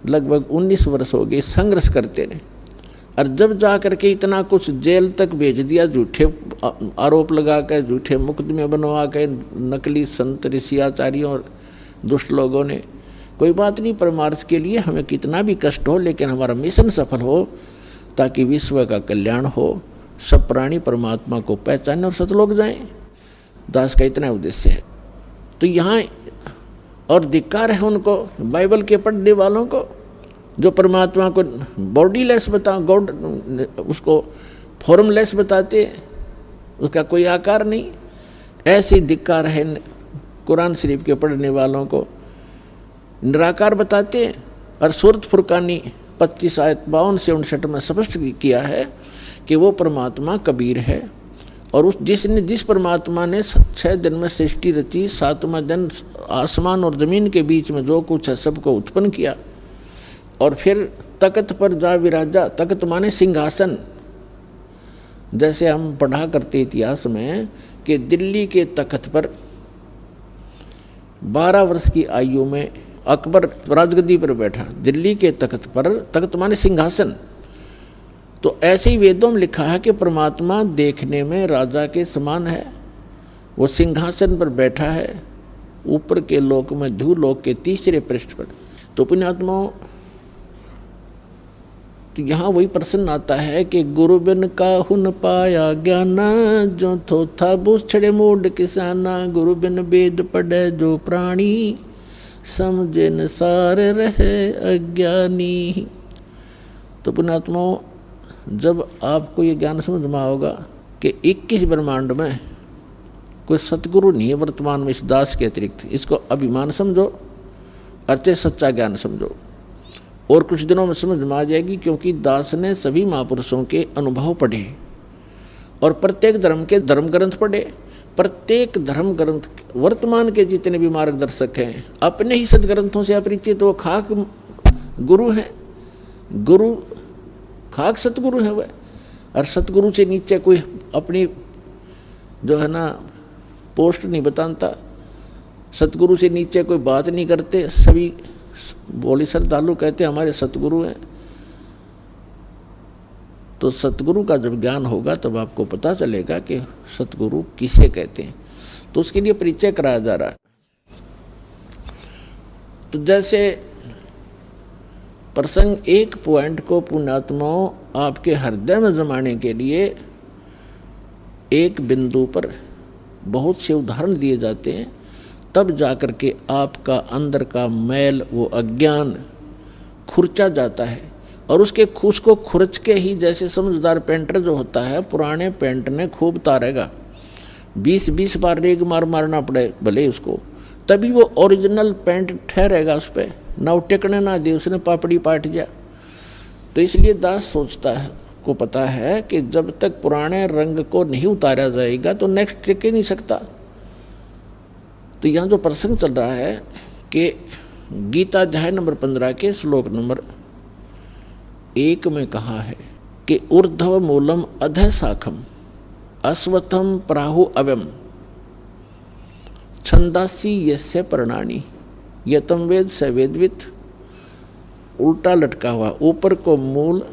लगभग 19 वर्ष हो गए संघर्ष करते रहे, और जब जा करके इतना कुछ जेल तक भेज दिया, झूठे आरोप लगा कर, झूठे मुकदमे बनवा के नकली संत ऋषि आचार्यों और दुष्ट लोगों ने। कोई बात नहीं, परमार्थ के लिए हमें कितना भी कष्ट हो, लेकिन हमारा मिशन सफल हो, ताकि विश्व का कल्याण हो, सब प्राणी परमात्मा को पहचाने और सतलोक जाएं। दास का इतना उद्देश्य है। तो यहाँ और धिक्कार है उनको, बाइबल के पढ़ने वालों को, जो परमात्मा को बॉडीलेस गॉड उसको फॉर्मलेस बताते, उसका कोई आकार नहीं। ऐसी धिक्कार है कुरान शरीफ के पढ़ने वालों को, निराकार बताते हैं। और सूरत फुरकानी 25 आयत 52 से 59 में स्पष्ट किया है कि वो परमात्मा कबीर है और उस जिस परमात्मा ने 6 दिन में सृष्टि रची, 7वां दिन आसमान और जमीन के बीच में जो कुछ है सबको उत्पन्न किया, और फिर तख्त पर जा विराजा। तख्त माने सिंहासन। जैसे हम पढ़ा करते इतिहास में कि दिल्ली के तख्त पर 12 वर्ष की आयु में अकबर राजगद्दी पर बैठा। दिल्ली के तख्त पर, तख्त माने सिंहासन। तो ऐसे ही वेदों में लिखा है कि परमात्मा देखने में राजा के समान है, वो सिंहासन पर बैठा है ऊपर के लोक में, धूलोक के तीसरे पृष्ठ पर। तो पुण्यात्माओं, तो यहाँ वही प्रश्न आता है कि गुरु बिन काहू न पाया ज्ञाना, जो थोथा बूझड़े मूड किसाना। गुरु बिन वेद पढ़े जो प्राणी, समझे न सार रहे अज्ञानी। तो पुण्यात्माओं, जब आपको ये ज्ञान समझ में आओगा कि 21 ब्रह्मांड में कोई सतगुरु नहीं है वर्तमान में इस दास के अतिरिक्त, इसको अभिमान समझो, अर्थे सच्चा ज्ञान समझो, और कुछ दिनों में समझ में आ जाएगी। क्योंकि दास ने सभी महापुरुषों के अनुभव पढ़े और प्रत्येक धर्म के धर्म ग्रंथ पढ़े। प्रत्येक धर्म ग्रंथ, वर्तमान के जितने भी मार्गदर्शक हैं, अपने ही सदग्रंथों से अपरिचित, तो वो खाक गुरु हैं। गुरु खाक सतगुरु है वह, और सतगुरु से नीचे कोई अपनी जो है ना पोस्ट नहीं बताता, सतगुरु से नीचे कोई बात नहीं करते। सभी बोली श्रद्धालु कहते हमारे सतगुरु हैं। तो सतगुरु का जब ज्ञान होगा तब आपको पता चलेगा कि सतगुरु किसे कहते हैं। तो उसके लिए परिचय कराया जा रहा है। तो जैसे प्रसंग एक पॉइंट को पुण्यात्माओं आपके हृदय में जमाने के लिए एक बिंदु पर बहुत से उदाहरण दिए जाते हैं, तब जाकर के आपका अंदर का मैल, वो अज्ञान खुरचा जाता है। और उसको खुरच के ही, जैसे समझदार पेंटर जो होता है, पुराने पेंट ने खूब तारेगा, 20 बार रेग मारना पड़े भले उसको, तभी वो ओरिजिनल पेंट ठहरेगा उस पर, ना टिकने ना दे, उसने पापड़ी पाट जा। तो इसलिए दास सोचता है, को पता है कि जब तक पुराने रंग को नहीं उतारा जाएगा तो नेक्स्ट टिक ही नहीं सकता। तो यहाँ जो प्रसंग चल रहा है कि गीता अध्याय नंबर 15 के श्लोक नंबर 1 में कहा है कि ऊर्ध्व मूलम अधः शाखम अश्वत्थम प्राहु अव्यम छंदासी यस्य पर्णानि यतम वेद स वेदवित। उल्टा लटका हुआ, ऊपर को मूल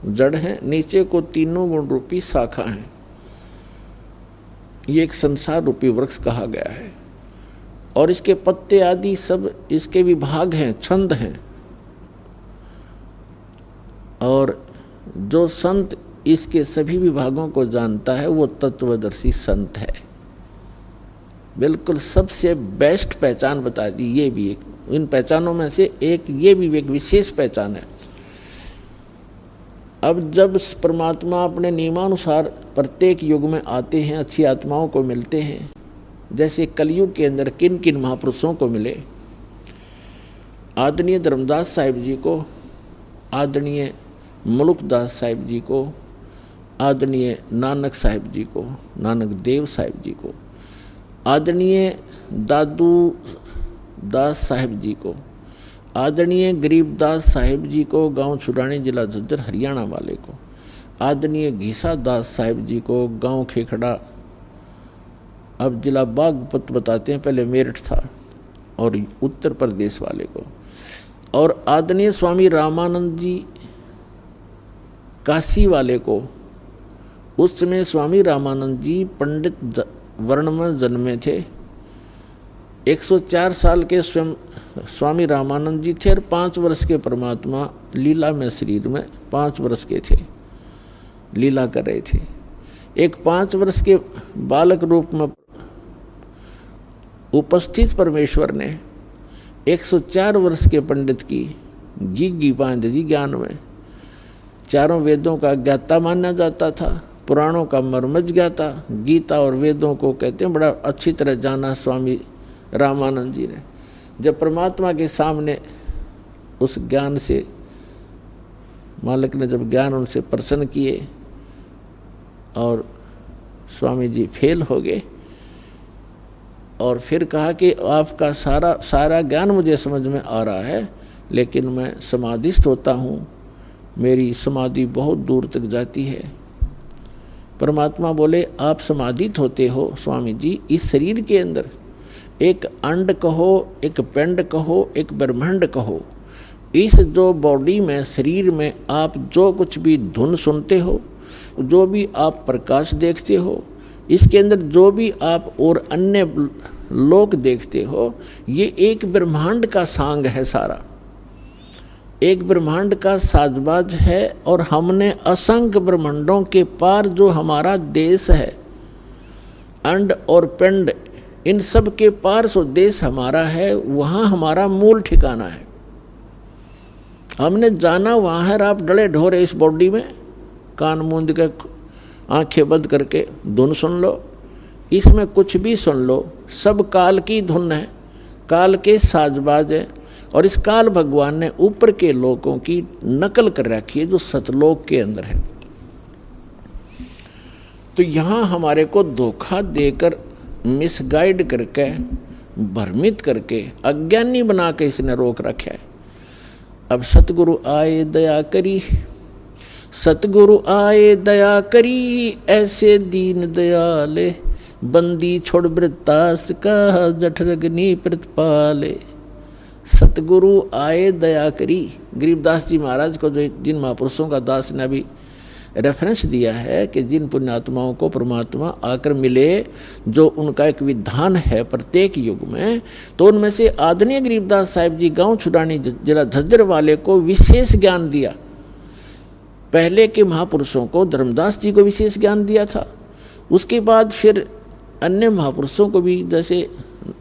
जड़ है, नीचे को तीनों गुण रूपी शाखा है। ये एक संसार रूपी वृक्ष कहा गया है, और इसके पत्ते आदि सब इसके विभाग हैं, छंद हैं। और जो संत इसके सभी विभागों को जानता है वो तत्वदर्शी संत है। बिल्कुल सबसे बेस्ट पहचान बता दी। ये भी एक, इन पहचानों में से एक, ये भी एक विशेष पहचान है। अब जब परमात्मा अपने नियमानुसार प्रत्येक युग में आते हैं, अच्छी आत्माओं को मिलते हैं, जैसे कलयुग के अंदर किन किन महापुरुषों को मिले, आदरणीय धर्मदास साहिब जी को, आदरणीय मुलुकदास साहिब जी को, आदरणीय नानक साहिब जी को, नानक देव साहिब जी को, आदरणीय दादू दास साहिब जी को, आदरणीय गरीबदास साहिब जी को, गांव छुड़ानी जिला झज्जर हरियाणा वाले को, आदरणीय घीसा दास साहिब जी को, गांव खेखड़ा अब जिला बागपत बताते हैं, पहले मेरठ था, और उत्तर प्रदेश वाले को, और आदरणीय स्वामी रामानंद जी काशी वाले को। उस समय स्वामी रामानंद जी पंडित वर्ण में जन्मे थे। 104 साल के स्वयं स्वामी रामानंद जी थे, और 5 वर्ष के परमात्मा लीला में शरीर में 5 वर्ष के थे, लीला कर रहे थे। एक 5 वर्ष के बालक रूप में उपस्थित परमेश्वर ने 104 वर्ष के पंडित की घी बांध दी ज्ञान में। चारों वेदों का ज्ञाता माना जाता था, पुराणों का मर्मज ज्ञाता, गीता और वेदों को कहते हैं बड़ा अच्छी तरह जाना स्वामी रामानंद जी ने। जब परमात्मा के सामने उस ज्ञान से मालिक ने जब ज्ञान उनसे प्रसन्न किए और स्वामी जी फेल हो गए और फिर कहा कि आपका सारा ज्ञान मुझे समझ में आ रहा है, लेकिन मैं समाधिस्थ होता हूँ, मेरी समाधि बहुत दूर तक जाती है। परमात्मा बोले आप समाधित होते हो स्वामी जी इस शरीर के अंदर, एक अंड कहो, एक पिंड कहो, एक ब्रह्मांड कहो, इस जो बॉडी में, शरीर में आप जो कुछ भी धुन सुनते हो, जो भी आप प्रकाश देखते हो, इसके अंदर जो भी आप और अन्य लोक देखते हो, ये एक ब्रह्मांड का सांग है, सारा एक ब्रह्मांड का साजबाज है। और हमने असंख्य ब्रह्मांडों के पार जो हमारा देश है, अंड और पिंड, इन सब के पार जो देश हमारा है, वहाँ हमारा मूल ठिकाना है। हमने जाना वहाँ है। आप डले ढोरे इस बॉडी में, कान मूंद के आंखें बंद करके धुन सुन लो, इसमें कुछ भी सुन लो, सब काल की धुन है, काल के साजबाज है। और इस काल भगवान ने ऊपर के लोगों की नकल कर रखी है जो सतलोक के अंदर है। तो यहाँ हमारे को धोखा देकर, मिसगाइड करके, भ्रमित करके, अज्ञानी बना के इसने रोक रखा है। अब सतगुरु आए दया करी, सतगुरु आए दया करी, ऐसे दीन दयाले, बंदी छोड़ वृत्तास का, जठरग्नि प्रतिपाले। सतगुरु आए दया करी। गरीबदास जी महाराज को जो जिन महापुरुषों का दास ने अभी रेफरेंस दिया है कि जिन पुण्यात्माओं को परमात्मा आकर मिले, जो उनका एक विधान है प्रत्येक युग में, तो उनमें से आदरणीय गरीबदास साहिब जी गांव छुड़ानी जिला झज्जर वाले को विशेष ज्ञान दिया। पहले के महापुरुषों को, धर्मदास जी को विशेष ज्ञान दिया था। उसके बाद फिर अन्य महापुरुषों को भी, जैसे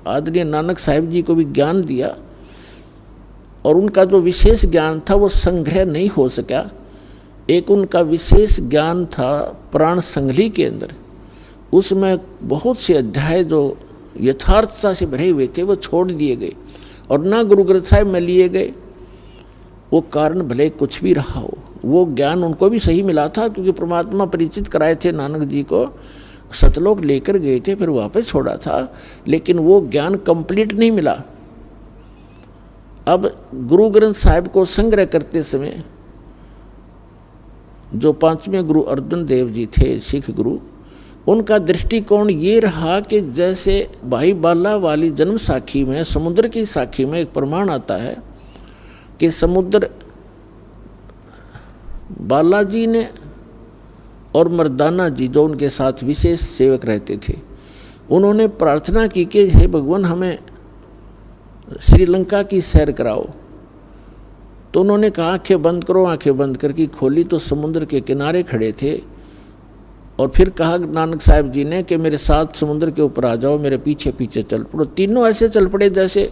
आदरणीय नानक साहिब जी को भी ज्ञान दिया, और उनका जो विशेष ज्ञान था वो संग्रह नहीं हो सका। एक उनका विशेष ज्ञान था प्राण संगली के अंदर, उसमें बहुत से अध्याय जो यथार्थता से भरे हुए थे वो छोड़ दिए गए और ना गुरु ग्रंथ साहिब में लिए गए। वो कारण भले कुछ भी रहा हो, वो ज्ञान उनको भी सही मिला था, क्योंकि परमात्मा परिचित कराए थे नानक जी को, सतलोक लेकर गए थे, फिर वापस छोड़ा था, लेकिन वो ज्ञान कंप्लीट नहीं मिला। अब गुरु ग्रंथ साहिब को संग्रह करते समय जो 5वें गुरु अर्जुन देव जी थे, सिख गुरु, उनका दृष्टिकोण ये रहा कि जैसे भाई बाला वाली जन्म साखी में, समुद्र की साखी में एक प्रमाण आता है कि समुद्र बालाजी ने और मर्दाना जी जो उनके साथ विशेष सेवक रहते थे, उन्होंने प्रार्थना की कि हे भगवान हमें श्रीलंका की सैर कराओ। तो उन्होंने कहा आंखें बंद करो। आंखें बंद करके खोली तो समुद्र के किनारे खड़े थे, और फिर कहा नानक साहिब जी ने कि मेरे साथ समुद्र के ऊपर आ जाओ, मेरे पीछे पीछे चल पड़ो। तीनों ऐसे चल पड़े जैसे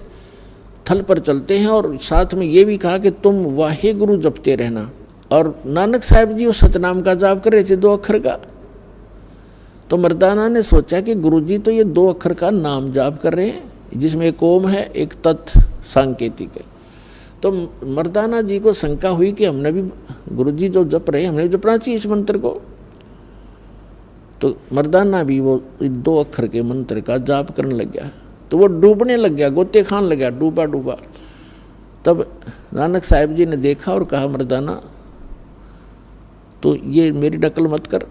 थल पर चलते हैं, और साथ में ये भी कहा कि तुम वाहे गुरु जपते रहना। और नानक साहिब जी उस सतनाम का जाप कर रहे थे 2 अक्षर का। तो मर्दाना ने सोचा कि गुरुजी तो ये 2 अक्षर का नाम जाप कर रहे हैं, जिसमें एक ओम है, एक तत् सांकेतिक है। तो मर्दाना जी को शंका हुई कि हमने भी गुरुजी जो जप रहे हैं, हमने भी जपना चाहिए इस मंत्र को। तो मर्दाना भी वो 2 अक्षर के मंत्र का जाप करने लग गया, तो वो डूबने लग गया, गोते खान लग गया, डूबा डूबा। तब नानक साहिब जी ने देखा और कहा मर्दाना तो ये मेरी नकल मत कर,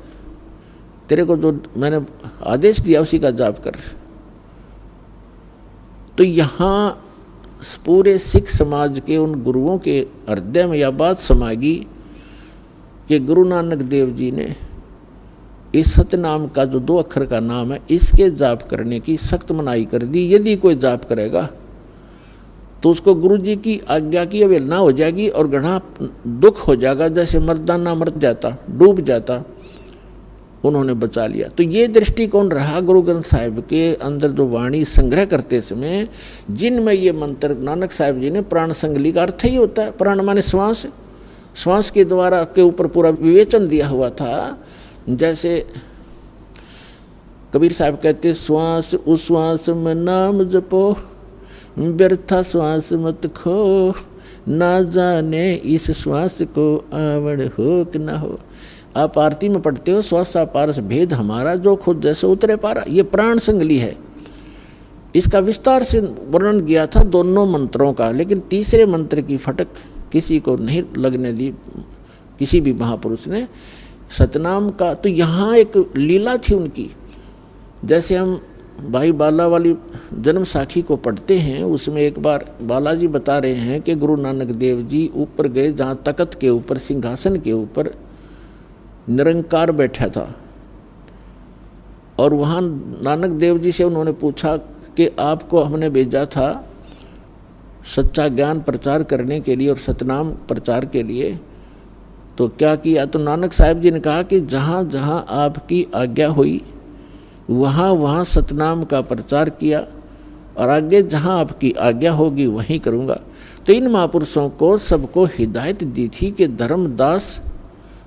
तेरे को जो मैंने आदेश दिया उसी का जाप कर। तो यहाँ पूरे सिख समाज के उन गुरुओं के हृदय में यह बात समागी कि गुरु नानक देव जी ने इस सतनाम का जो 2 अक्षर का नाम है, इसके जाप करने की सख्त मनाही कर दी। यदि कोई जाप करेगा तो उसको गुरु जी की आज्ञा की अवहेलना हो जाएगी और घना दुख हो जाएगा, जैसे मर्दाना मर जाता, डूब जाता। उन्होंने बचा लिया। तो ये दृष्टिकोण रहा गुरु ग्रंथ साहिब के अंदर जो वाणी संग्रह करते समय, जिनमें ये मंत्र नानक साहिब जी ने, प्राण संगली का अर्थ ही होता है, प्राण माने श्वास, श्वास के द्वारा के ऊपर पूरा विवेचन दिया हुआ था। जैसे कबीर साहब कहते, श्वास उश्वास में नाम जपो, व्यर्था श्वास मत खो, ना जाने इस श्वास को आवड़ हो कि ना हो। आप आरती में पढ़ते हो स्वासा पारस भेद हमारा जो खुद जैसे उतरे पारा, ये प्राण संगली है। इसका विस्तार से वर्णन किया था दोनों मंत्रों का, लेकिन तीसरे मंत्र की फटक किसी को नहीं लगने दी किसी भी महापुरुष ने। सतनाम का तो यहाँ एक लीला थी उनकी। जैसे हम भाई बाला वाली जन्म साखी को पढ़ते हैं, उसमें एक बार बालाजी बता रहे हैं कि गुरु नानक देव जी ऊपर गए जहाँ तख्त के ऊपर सिंहासन के ऊपर निरंकार बैठा था, और वहाँ नानक देव जी से उन्होंने पूछा कि आपको हमने भेजा था सच्चा ज्ञान प्रचार करने के लिए और सतनाम प्रचार के लिए, तो क्या किया? तो नानक साहब जी ने कहा कि जहाँ जहाँ आपकी आज्ञा हुई वहाँ वहाँ सतनाम का प्रचार किया, और आगे जहाँ आपकी आज्ञा होगी वहीं करूँगा। तो इन महापुरुषों को सबको हिदायत दी थी कि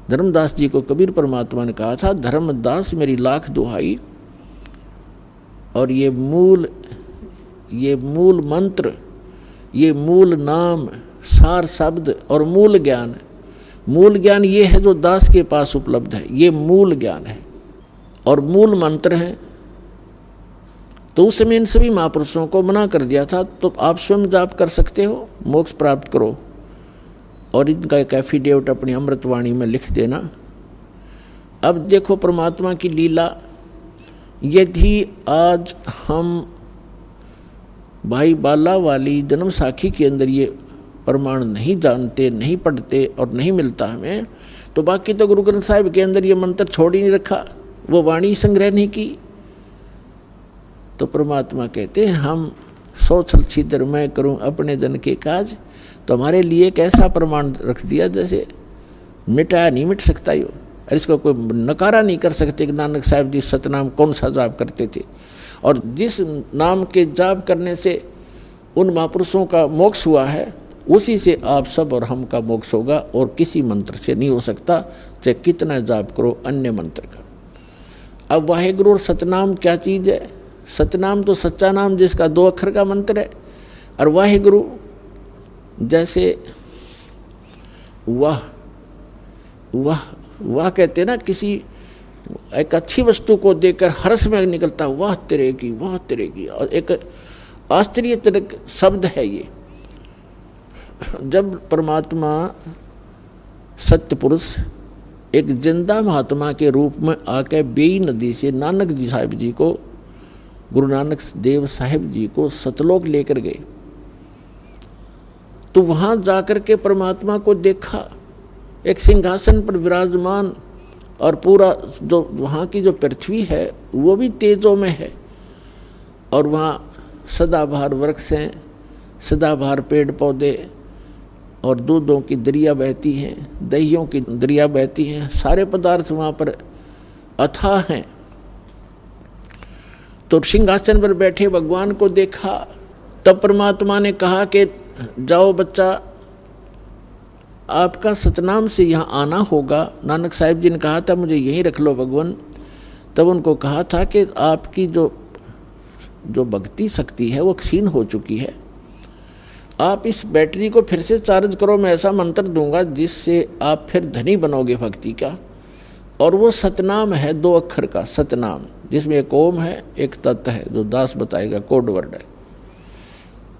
धर्मदास जी को कबीर परमात्मा ने कहा था, धर्मदास मेरी लाख दुहाई, और ये मूल मंत्र, ये मूल नाम, सार शब्द और मूल ज्ञान ये है जो दास के पास उपलब्ध है, ये मूल ज्ञान है और मूल मंत्र है। तो उस समय इन सभी महापुरुषों को मना कर दिया था, तो आप स्वयं जाप कर सकते हो, मोक्ष प्राप्त करो, और इनका एक एफिडेविट अपनी अमृतवाणी में लिख देना। अब देखो परमात्मा की लीला, यदि आज हम भाई बाला वाली जन्म साखी के अंदर ये प्रमाण नहीं जानते, नहीं पढ़ते और नहीं मिलता हमें, तो बाकी तो गुरु ग्रंथ साहिब के अंदर ये मंत्र छोड़ ही नहीं रखा, वो वाणी संग्रह नहीं की। तो परमात्मा कहते हैं हम सौ छल छिद्र मैं करूं अपने जन के काज, तो हमारे लिए एक ऐसा प्रमाण रख दिया जैसे मिटाया नहीं मिट सकता यो, और इसको कोई नकारा नहीं कर सकते कि नानक साहब जी सतनाम कौन सा जाप करते थे, और जिस नाम के जाप करने से उन महापुरुषों का मोक्ष हुआ है उसी से आप सब और हम का मोक्ष होगा, और किसी मंत्र से नहीं हो सकता, चाहे कितना जाप करो अन्य मंत्र का। अब वाहेगुरु और सतनाम क्या चीज़ है? सतनाम तो सच्चा नाम जिसका 2 अक्षर का मंत्र है, और वाहेगुरु जैसे वाह कहते हैं ना, किसी एक अच्छी वस्तु को देखकर हर्ष में निकलता वाह तेरे की, और एक आश्चर्यजनक शब्द है ये। जब परमात्मा सत्य पुरुष एक जिंदा महात्मा के रूप में आकर बेई नदी से नानक जी साहिब जी को, गुरु नानक देव साहिब जी को सतलोक लेकर गए, तो वहाँ जाकर के परमात्मा को देखा एक सिंहासन पर विराजमान, और पूरा जो वहाँ की जो पृथ्वी है वो भी तेजों में है, और वहाँ सदाबहार वृक्ष हैं, सदाबहार पेड़ पौधे, और दूधों की दरिया बहती हैं, दहियों की दरिया बहती हैं, सारे पदार्थ वहाँ पर अथाह हैं। तो सिंहासन पर बैठे भगवान को देखा, तब परमात्मा ने कहा कि जाओ बच्चा, आपका सतनाम से यहाँ आना होगा। नानक साहिब जी ने कहा था मुझे यहीं रख लो भगवान। तब उनको कहा था कि आपकी जो भक्ति शक्ति है वो क्षीण हो चुकी है, आप इस बैटरी को फिर से चार्ज करो, मैं ऐसा मंत्र दूंगा जिससे आप फिर धनी बनोगे भक्ति का। और वो सतनाम है 2 अक्षर का सतनाम, जिसमें एक ओम है एक तत् है, जो दास बताएगा कोड वर्ड है।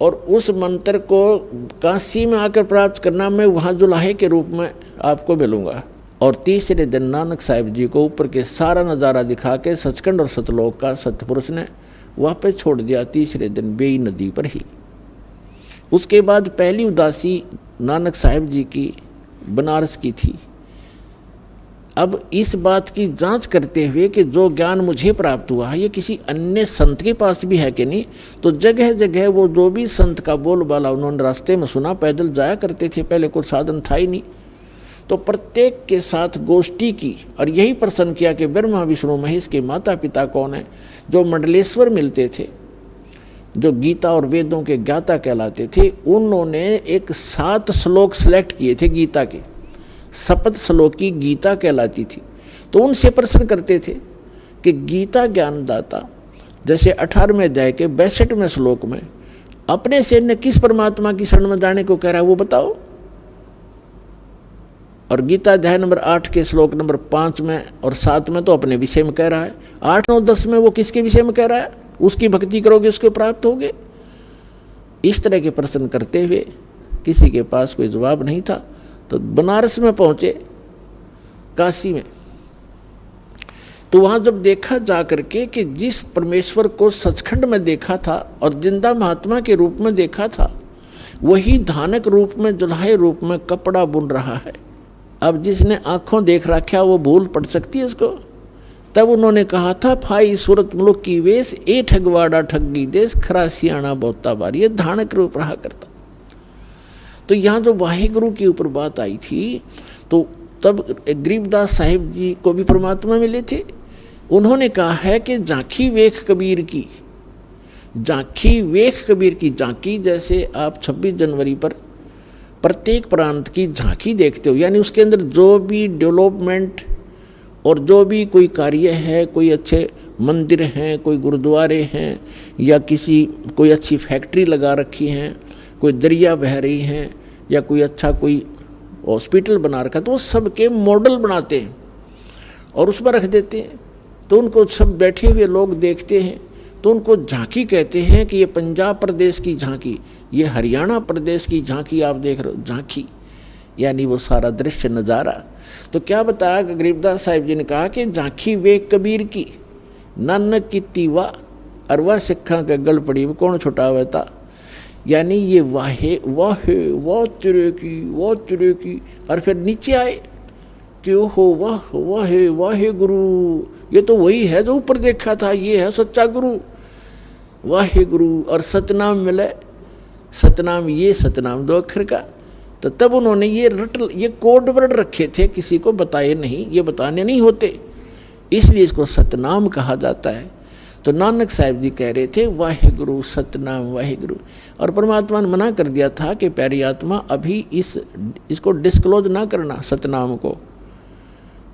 और उस मंत्र को काशी में आकर प्राप्त करना, मैं वहाँ जुलाहे के रूप में आपको मिलूँगा। और तीसरे दिन नानक साहिब जी को ऊपर के सारा नज़ारा दिखा के सचखंड और सतलोक का सतपुरुष ने वापस छोड़ दिया तीसरे दिन बेई नदी पर ही। उसके बाद पहली उदासी नानक साहिब जी की बनारस की थी। अब इस बात की जांच करते हुए कि जो ज्ञान मुझे प्राप्त हुआ है ये किसी अन्य संत के पास भी है कि नहीं, तो जगह जगह वो जो भी संत का बोलबाला उन्होंने रास्ते में सुना, पैदल जाया करते थे, पहले कोई साधन था ही नहीं, तो प्रत्येक के साथ गोष्ठी की और यही प्रश्न किया कि ब्रह्मा विष्णु महेश के माता पिता कौन है। जो मंडलेश्वर मिलते थे, जो गीता और वेदों के ज्ञाता कहलाते थे, उन्होंने एक 7 श्लोक सेलेक्ट किए थे गीता के, सप्त श्लोकी गीता कहलाती थी। तो उनसे प्रश्न करते थे कि गीता ज्ञानदाता जैसे 18वें अध्याय के 62वें श्लोक में अपने से न किस परमात्मा की शरण में जाने को कह रहा है वो बताओ। और गीता अध्याय नंबर 8 के श्लोक नंबर 5 में और 7 में तो अपने विषय में कह रहा है। 8, 9, 10 में वो किसके विषय में कह रहा है? उसकी भक्ति करोगे उसको प्राप्त होगे। इस तरह के प्रश्न करते हुए किसी के पास कोई जवाब नहीं था, तो बनारस में पहुंचे, काशी में। तो वहां जब देखा जा करके कि जिस परमेश्वर को सचखंड में देखा था और जिंदा महात्मा के रूप में देखा था, वही धानक रूप में, जुल्हे रूप में कपड़ा बुन रहा है। अब जिसने आंखों देख रखा वो भूल पड़ सकती है उसको। तब उन्होंने कहा था, फाई सूरत मुल्क की वेश, ए ठगवाड़ा ठगी देश, खरासियाना बोता बार। ये धानक रूप रहा करता। तो यहाँ जो वाहेगुरु के ऊपर बात आई थी, तो तब गरीबदास साहिब जी को भी परमात्मा मिले थे। उन्होंने कहा है कि झांकी वेख कबीर की, झांकी वेख कबीर की। झांकी जैसे आप 26 जनवरी पर प्रत्येक प्रांत की झांकी देखते हो, यानी उसके अंदर जो भी डेवलपमेंट और जो भी कोई कार्य है, कोई अच्छे मंदिर हैं, कोई गुरुद्वारे हैं, या कोई अच्छी फैक्ट्री लगा रखी हैं, कोई दरिया बह रही हैं, या कोई अच्छा कोई हॉस्पिटल बना रखा, तो वो सबके मॉडल बनाते हैं और उस पर रख देते हैं। तो उनको सब बैठे हुए लोग देखते हैं, तो उनको झांकी कहते हैं कि ये पंजाब प्रदेश की झांकी, ये हरियाणा प्रदेश की झांकी आप देख रहे हो। झांकी यानी वो सारा दृश्य नज़ारा। तो क्या बताया कि गरीबदास साहिब जी ने कहा कि झांकी वे कबीर की, नानक की तीवा अरवा सिखा के गल पड़ी, वो कौन छुटावे था। यानी ये वाहे वाहे वाह तेरे की, वाह तेरे की। और फिर नीचे आए कि ओहो वाह वाहे वाहे गुरु, ये तो वही है जो ऊपर देखा था, ये है सच्चा गुरु, वाहे गुरु। और सतनाम मिले, सतनाम, ये सतनाम 2 अक्षर का। तो तब उन्होंने ये कोड वर्ड रखे थे, किसी को बताए नहीं, ये बताने नहीं होते, इसलिए इसको सतनाम कहा जाता है। तो नानक साहिब जी कह रहे थे वाहेगुरु सतनाम वाहेगुरु। और परमात्मा ने मना कर दिया था कि प्यारी आत्मा अभी इसको डिस्क्लोज ना करना, सतनाम को।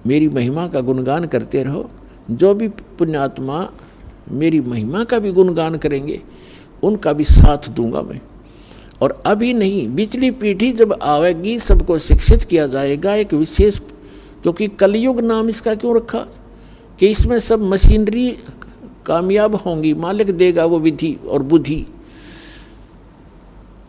मेरी महिमा का गुणगान करते रहो। जो भी पुण्यात्मा मेरी महिमा का भी गुणगान करेंगे उनका भी साथ दूंगा मैं। और अभी नहीं, बिचली पीढ़ी जब आवेगी सबको शिक्षित किया जाएगा एक विशेष, क्योंकि कलयुग नाम इसका क्यों रखा कि इसमें सब मशीनरी कामयाब होंगी, मालिक देगा वो विधि और बुद्धि।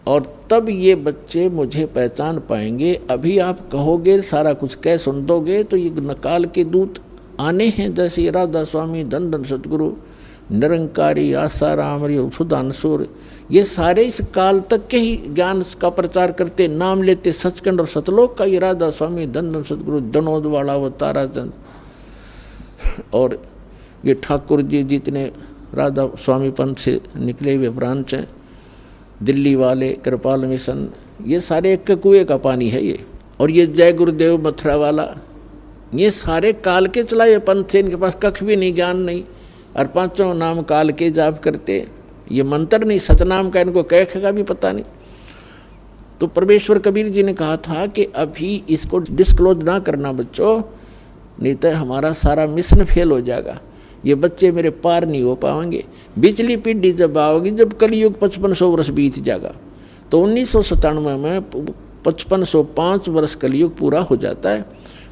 और तब ये बच्चे मुझे पहचान पाएंगे। अभी आप कहोगे सारा कुछ कह सुन दोगे तो ये नकाल के दूत आने हैं, जैसे राधा स्वामी, धन धन सतगुरु, निरंकारी, आसाराम, सुधांशुर, ये सारे इस काल तक के ही ज्ञान का प्रचार करते, नाम लेते सचखंड और सतलोक का। ये राधा स्वामी, धन धन सतगुरु, दनोद वाला वो ताराचंद, और ये ठाकुर जी जितने राधा स्वामी पंथ से निकले हुए ब्रांच हैं, दिल्ली वाले, कृपाल मिशन, ये सारे एक कुएं का पानी है ये। और ये जय गुरुदेव मथुरा वाला, ये सारे काल के चलाए पंथ थे, इनके पास कख भी नहीं, ज्ञान नहीं, और 5 नाम काल के जाप करते। ये मंत्र नहीं, सतनाम का इनको कैख का भी पता नहीं। तो परमेश्वर कबीर जी ने कहा था कि अभी इसको डिस्क्लोज ना करना बच्चों, नहीं तो हमारा सारा मिशन फेल हो जाएगा, ये बच्चे मेरे पार नहीं हो पाएंगे। बिचली पीढ़ी जब आओगी, जब कलयुग 5500 वर्ष बीत जाएगा, तो 1997 में 5505 वर्ष कलयुग पूरा हो जाता है।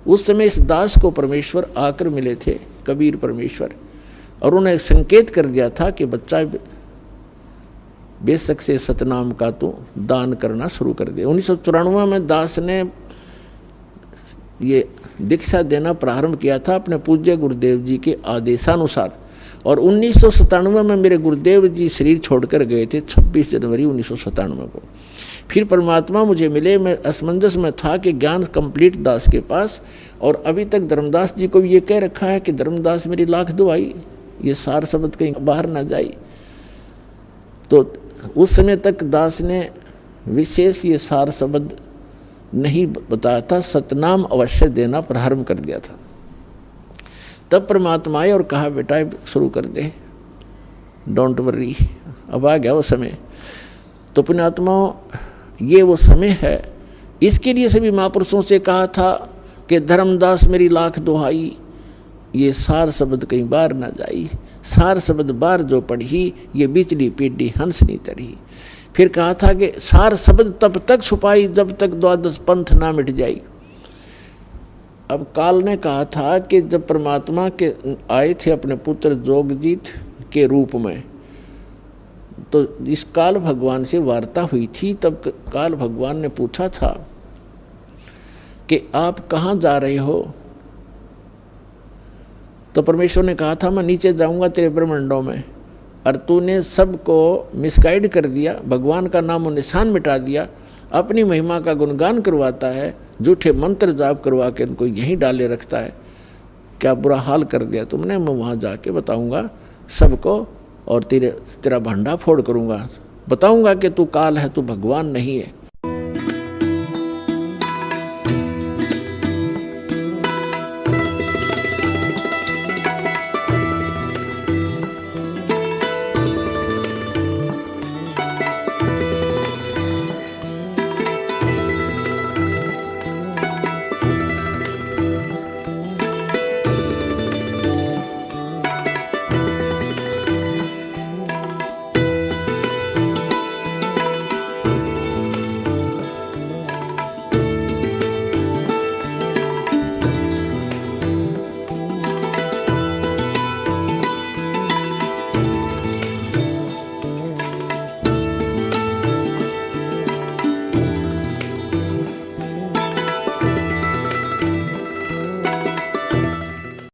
उस समय इस दास को परमेश्वर आकर मिले थे, कबीर परमेश्वर, और उन्हें संकेत कर दिया था कि बच्चा बेशक से सतनाम का तो दान करना शुरू कर दे। 1994 में दास ने ये दीक्षा देना प्रारंभ किया था अपने पूज्य गुरुदेव जी के आदेशानुसार। और 1997 में मेरे गुरुदेव जी शरीर छोड़कर गए थे, 26 जनवरी 1997 को। फिर परमात्मा मुझे मिले, मैं असमंजस में था कि ज्ञान कंप्लीट दास के पास, और अभी तक धर्मदास जी को भी ये कह रखा है कि धर्मदास मेरी लाख दुआई, ये सार शब्द कहीं बाहर ना जाए। तो उस समय तक दास ने विशेष ये सार शब्द नहीं बताया था, सतनाम अवश्य देना प्रारंभ कर दिया था। तब परमात्मा आए और कहा बेटा शुरू कर दे, डोंट वरी, अब आ गया वो समय। तो पुण्यात्माओं ये वो समय है, इसके लिए सभी महापुरुषों से कहा था कि धर्मदास मेरी लाख दुहाई, ये सार शब्द कहीं बाहर ना जाई, सार शब्द बार जो पढ़ी, ये बिचली पीढ़ी हंस नहीं तरी। फिर कहा था कि सार शब्द तब तक छुपाई जब तक द्वादश पंथ ना मिट जाई। अब काल ने कहा था कि जब परमात्मा के आए थे अपने पुत्र जोगजीत के रूप में, तो इस काल भगवान से वार्ता हुई थी। तब काल भगवान ने पूछा था कि आप कहाँ जा रहे हो? तो परमेश्वर ने कहा था मैं नीचे जाऊंगा तेरे ब्रह्मांडों में, और तूने सबको मिसगाइड कर दिया, भगवान का नाम और निशान मिटा दिया, अपनी महिमा का गुणगान करवाता है, झूठे मंत्र जाप करवा के उनको यहीं डाले रखता है। क्या बुरा हाल कर दिया तुमने। मैं वहाँ जाके बताऊंगा सबको, और तेरा भंडा फोड़ करूंगा, बताऊंगा कि तू काल है, तू भगवान नहीं है।